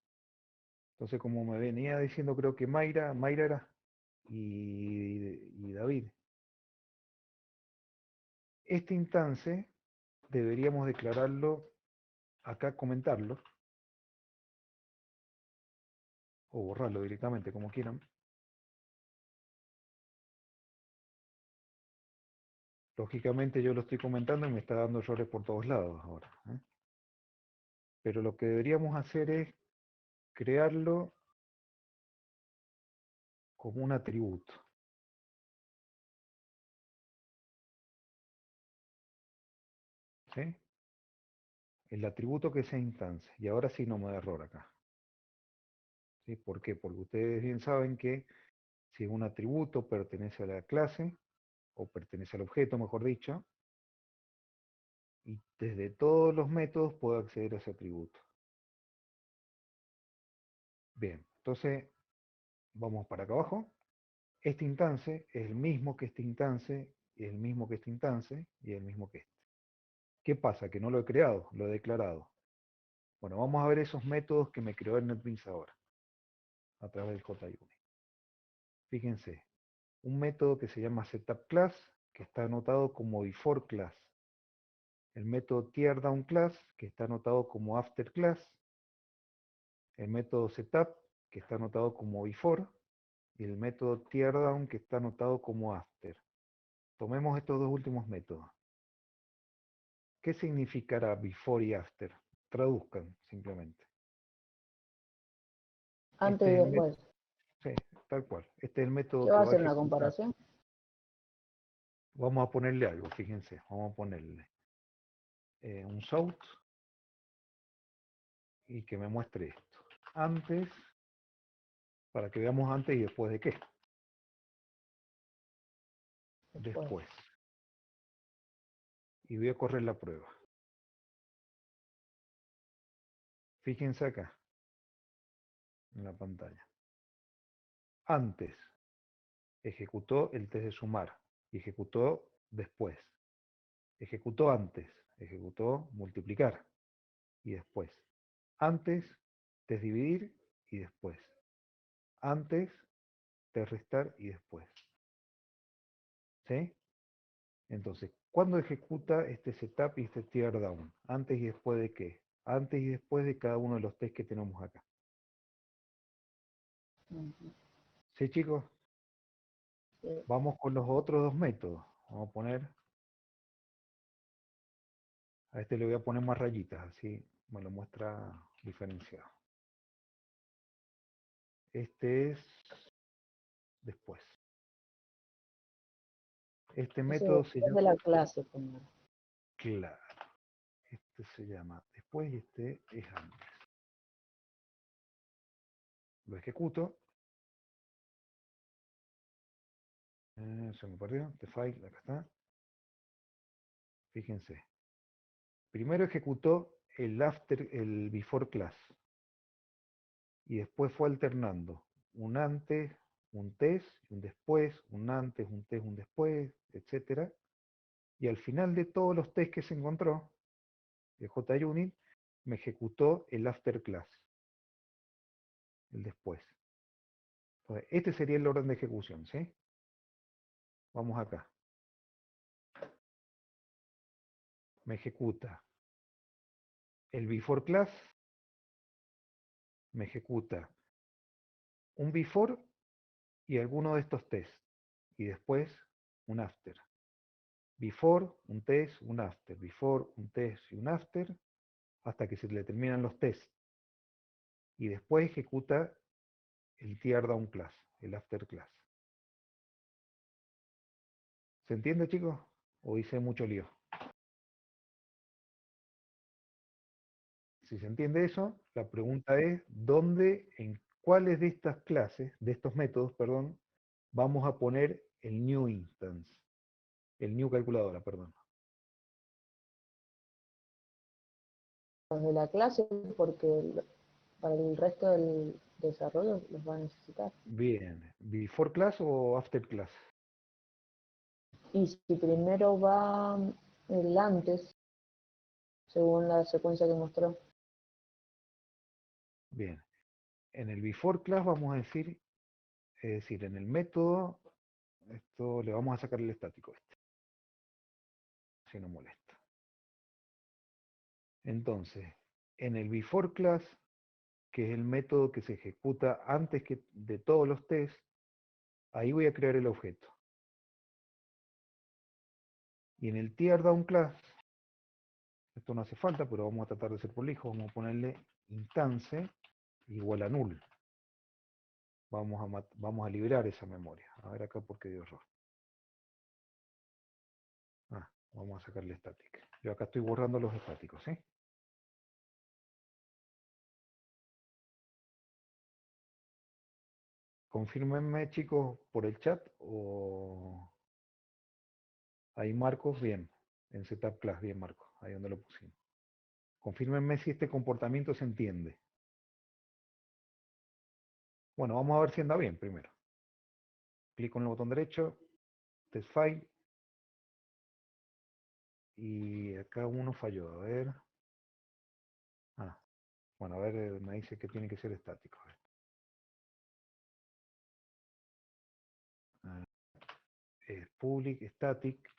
[SPEAKER 2] Entonces, como me venía diciendo, creo que Mayra era, y David, este instance deberíamos declararlo, acá comentarlo, o borrarlo directamente, como quieran. Lógicamente yo lo estoy comentando y me está dando errores por todos lados ahora, ¿eh? Pero lo que deberíamos hacer es crearlo como un atributo. ¿Sí? El atributo que sea instancia. Y ahora sí no me da error acá. ¿Sí? ¿Por qué? Porque ustedes bien saben que si un atributo pertenece a la clase, o pertenece al objeto, mejor dicho, y desde todos los métodos puedo acceder a ese atributo. Bien, entonces vamos para acá abajo. Este instance es el mismo que este instance, y el mismo que este instance, y el mismo que este. ¿Qué pasa? Que no lo he creado, lo he declarado. Bueno, vamos a ver esos métodos que me creó el NetBeans ahora, a través del JUnit. Fíjense, un método que se llama setupClass, que está anotado como beforeClass. El método teardownClass, que está anotado como afterClass. El método setup, que está anotado como before. Y el método teardown, que está anotado como after. Tomemos estos dos últimos métodos. ¿Qué significará before y after? Traduzcan simplemente.
[SPEAKER 1] Antes
[SPEAKER 2] Este
[SPEAKER 1] y
[SPEAKER 2] es el método,
[SPEAKER 1] después.
[SPEAKER 2] sí, tal cual. Este es el método
[SPEAKER 1] ¿Qué
[SPEAKER 2] que
[SPEAKER 1] va a
[SPEAKER 2] va a
[SPEAKER 1] hacer una
[SPEAKER 2] ejecutar.
[SPEAKER 1] comparación?
[SPEAKER 2] Vamos a ponerle algo, fíjense. Vamos a ponerle un south y que me muestre esto. Antes, para que veamos antes y después de qué. Después. Y voy a correr la prueba. Fíjense acá, en la pantalla. Antes, ejecutó el test de sumar. Y ejecutó después. Ejecutó antes. Ejecutó multiplicar. Y después. Antes, test dividir y después. Antes, test restar y después. ¿Sí? Entonces, ¿cuándo ejecuta este setup y este teardown? ¿Antes y después de qué? Antes y después de cada uno de los test que tenemos acá. ¿Sí, chicos?
[SPEAKER 1] Sí.
[SPEAKER 2] Vamos con los otros dos métodos. Vamos a poner, a este le voy a poner más rayitas, así me lo muestra diferenciado. Este es después. Este
[SPEAKER 1] Ese
[SPEAKER 2] método
[SPEAKER 1] es
[SPEAKER 2] se
[SPEAKER 1] de
[SPEAKER 2] llama,
[SPEAKER 1] la clase, primero.
[SPEAKER 2] claro, este se llama después y este es antes. Lo ejecuto. Se me perdió, este file, acá está. Fíjense. Primero ejecutó el before class. Y después fue alternando. Un antes, un test, un después, un antes, un test, un después, etc. Y al final de todos los tests que se encontró, el JUnit me ejecutó el after class. El después. Entonces, este sería el orden de ejecución, ¿sí? Vamos acá. me ejecuta el before class, me ejecuta un before y alguno de estos tests, y después un after. Before, un test, un after, before, un test y un after, hasta que se le terminan los tests. Y después ejecuta el tear down class, el after class. ¿Se entiende, chicos? ¿O hice mucho lío? Si se entiende eso, la pregunta es, ¿dónde, en cuáles de estas clases, de estos métodos, perdón, vamos a poner el new instance, el new calculadora, perdón?
[SPEAKER 1] Los de la clase, porque para el resto del desarrollo los va a necesitar.
[SPEAKER 2] Bien, ¿before class o after class?
[SPEAKER 1] Y si primero va el antes, según la secuencia que mostró.
[SPEAKER 2] Bien, en el before class vamos a decir, es decir, en el método, esto le vamos a sacar el estático este, si no molesta. Entonces, en el before class, que es el método que se ejecuta antes de todos los tests, ahí voy a crear el objeto. Y en el tear down class, esto no hace falta, pero vamos a tratar de ser prolijo, vamos a ponerle instance igual a null. Vamos a liberar esa memoria. A ver acá por qué dio error. Vamos a sacarle static. Yo acá estoy borrando los estáticos, ¿sí? Confírmenme, chicos, por el chat o ahí Marcos, bien. En setup class, bien, Marcos, ahí donde lo pusimos. Confírmenme si este comportamiento se entiende. Bueno, vamos a ver si anda bien primero. Clic en el botón derecho, test file. Y acá uno falló, a ver. Bueno, a ver, me dice que tiene que ser estático. Es public static.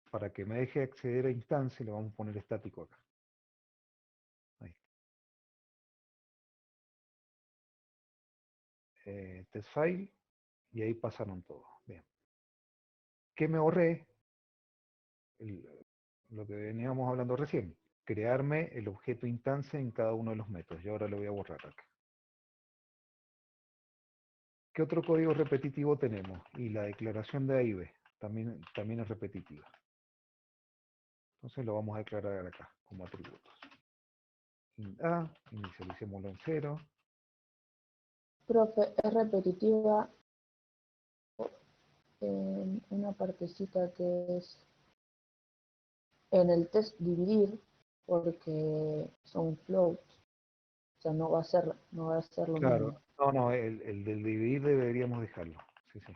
[SPEAKER 2] Para que me deje acceder a instancia, le vamos a poner estático acá. Ahí. Test file. Y ahí pasaron todos. Bien. ¿Qué me ahorré? Lo que veníamos hablando recién. Crearme el objeto instancia en cada uno de los métodos. Y ahora lo voy a borrar acá. ¿Qué otro código repetitivo tenemos? Y la declaración de A y B también es repetitiva. Entonces lo vamos a declarar acá como atributos. Int A, inicialicémoslo en 0.
[SPEAKER 1] Profe, es repetitiva una partecita que es en el test dividir, porque son floats. O sea, no va a ser lo
[SPEAKER 2] Claro,
[SPEAKER 1] mismo.
[SPEAKER 2] no, el del dividir deberíamos dejarlo. Sí, sí.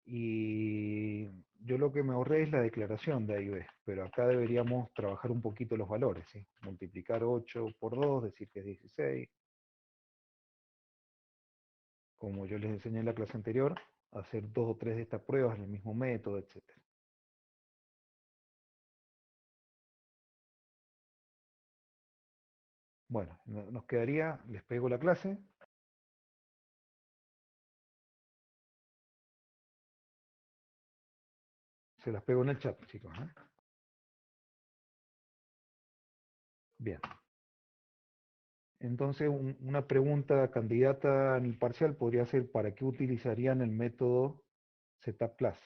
[SPEAKER 2] Y yo lo que me ahorré es la declaración de A y B, pero acá deberíamos trabajar un poquito los valores, ¿sí? Multiplicar 8 por 2, decir que es 16. Como yo les enseñé en la clase anterior, hacer 2 o 3 de estas pruebas en el mismo método, etc. Bueno, nos quedaría, les pego la clase. Se las pego en el chat, chicos. Bien. Entonces, una pregunta candidata en el parcial podría ser, ¿para qué utilizarían el método setup class?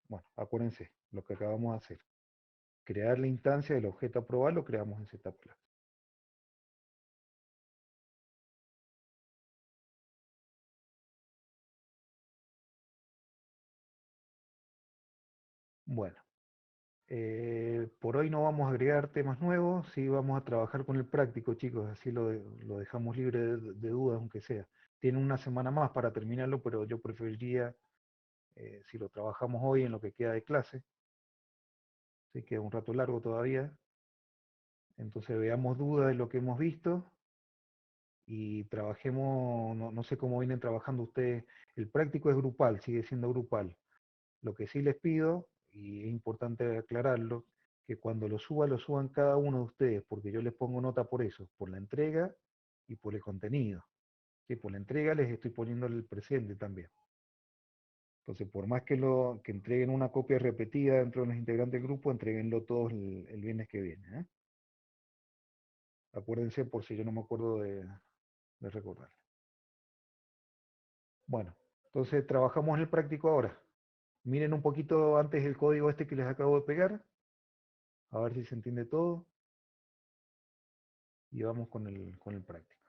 [SPEAKER 2] Bueno, acuérdense, lo que acabamos de hacer. Crear la instancia del objeto a probar lo creamos en setup class. Bueno, por hoy no vamos a agregar temas nuevos, sí vamos a trabajar con el práctico, chicos, así lo dejamos libre de dudas, aunque sea. Tiene una semana más para terminarlo, pero yo preferiría, si lo trabajamos hoy en lo que queda de clase, sí queda un rato largo todavía, entonces veamos dudas de lo que hemos visto y trabajemos, no sé cómo vienen trabajando ustedes, el práctico es grupal, sigue siendo grupal. Lo que sí les pido, y es importante aclararlo, que cuando lo suban cada uno de ustedes, porque yo les pongo nota por eso, por la entrega y por el contenido. ¿Sí? Por la entrega les estoy poniendo el presente también. Entonces, por más que entreguen una copia repetida dentro de los integrantes del grupo, entreguenlo todos el viernes que viene. ¿Eh? Acuérdense por si yo no me acuerdo de recordar. Bueno, entonces trabajamos en el práctico ahora. Miren un poquito antes el código este que les acabo de pegar, a ver si se entiende todo. Y vamos con el práctico.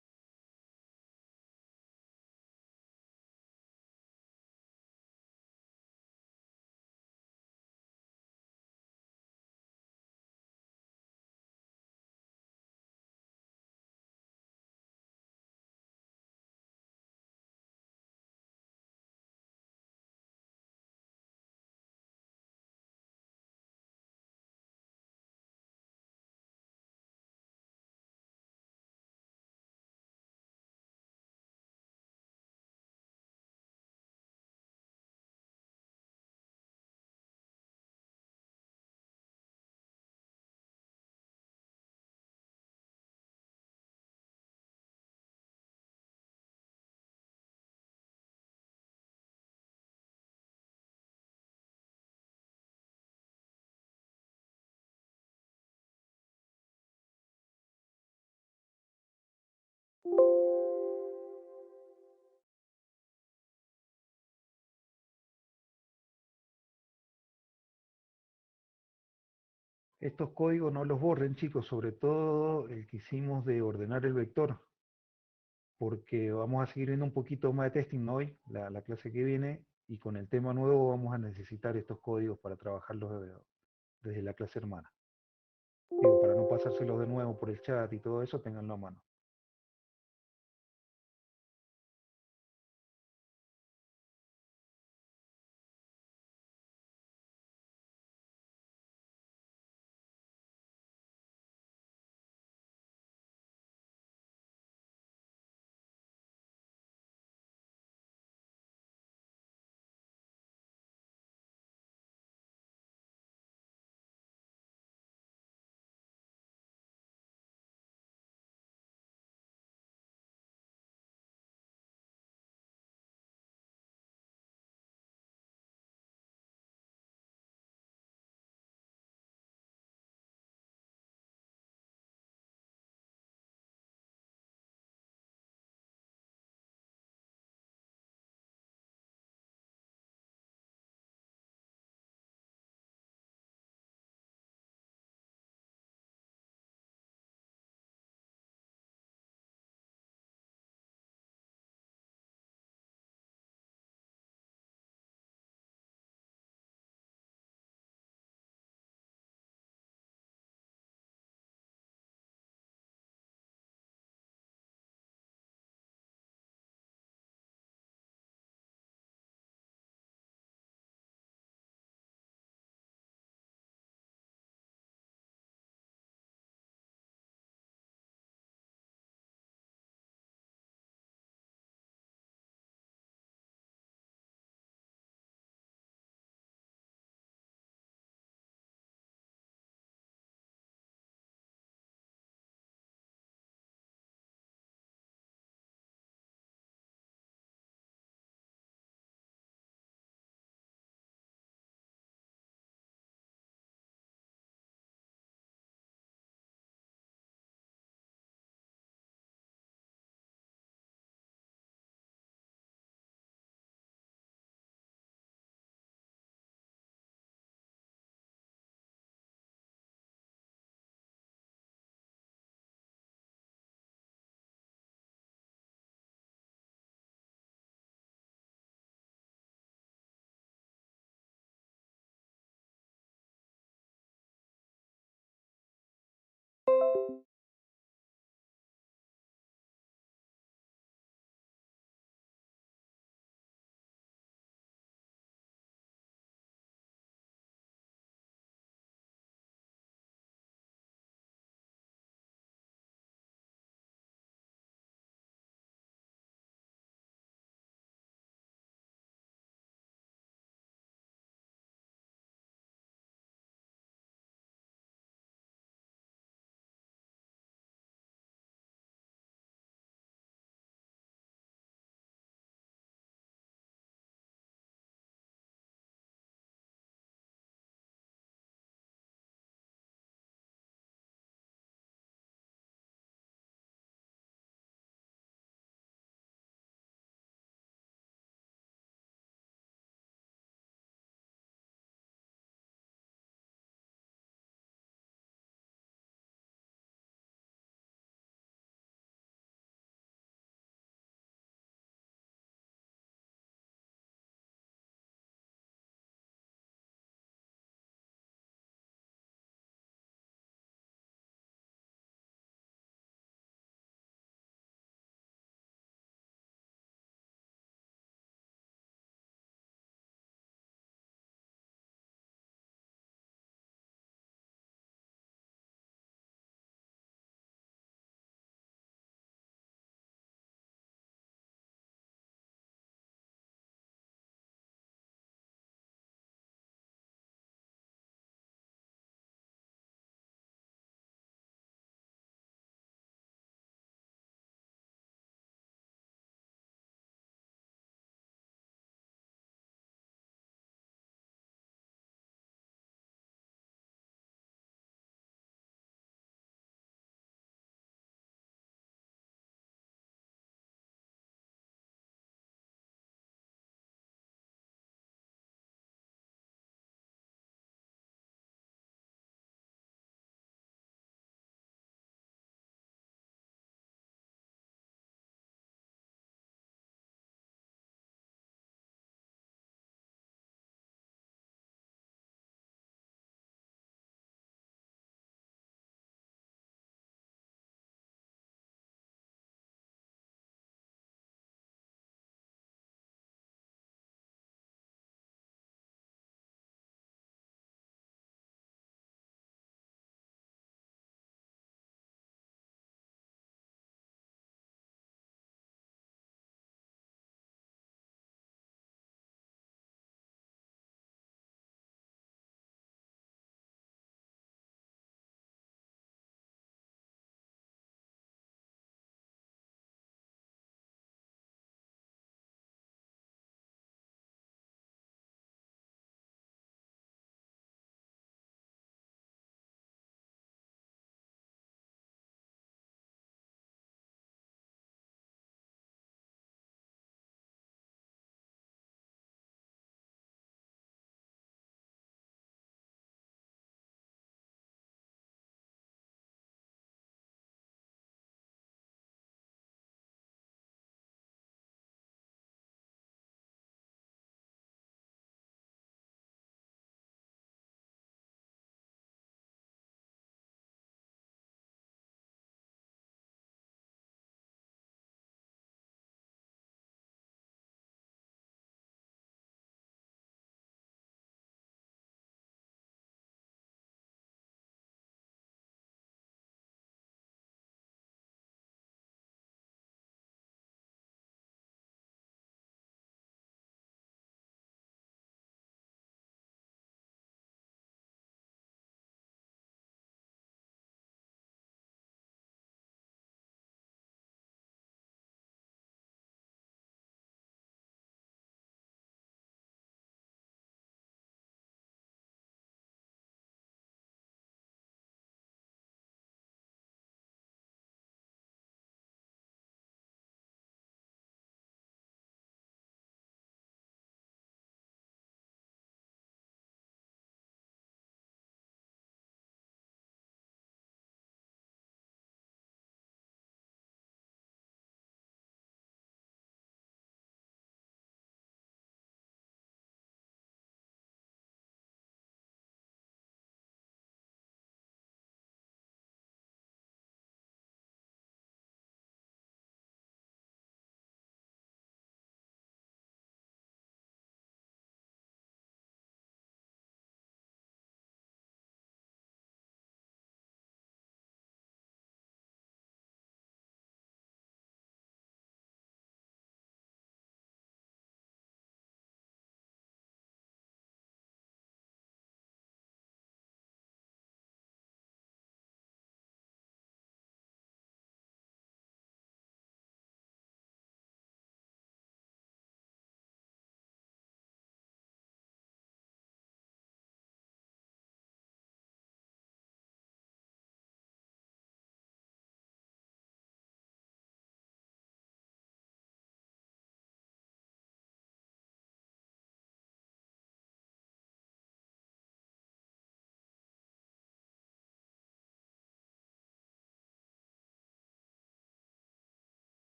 [SPEAKER 2] Estos códigos no los borren, chicos, sobre todo el que hicimos de ordenar el vector, porque vamos a seguir viendo un poquito más de testing hoy, la clase que viene, y con el tema nuevo vamos a necesitar estos códigos para trabajarlos desde la clase hermana. Digo, para no pasárselos de nuevo por el chat y todo eso, tenganlo a mano.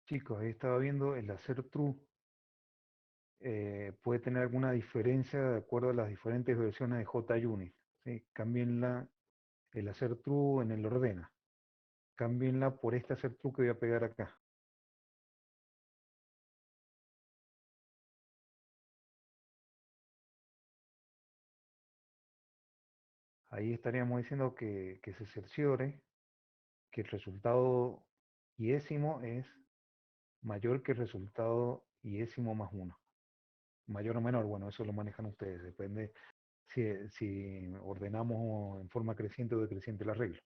[SPEAKER 2] Chicos, ahí estaba viendo el hacer true. Puede tener alguna diferencia de acuerdo a las diferentes versiones de JUnit. ¿Sí? Cámbienla, el hacer true en el ordena. Cámbienla por este hacer true que voy a pegar acá. Ahí estaríamos diciendo que se cerciore que el resultado iésimo es mayor que el resultado iésimo más 1. Mayor o menor, bueno, eso lo manejan ustedes, depende si ordenamos en forma creciente o decreciente el arreglo.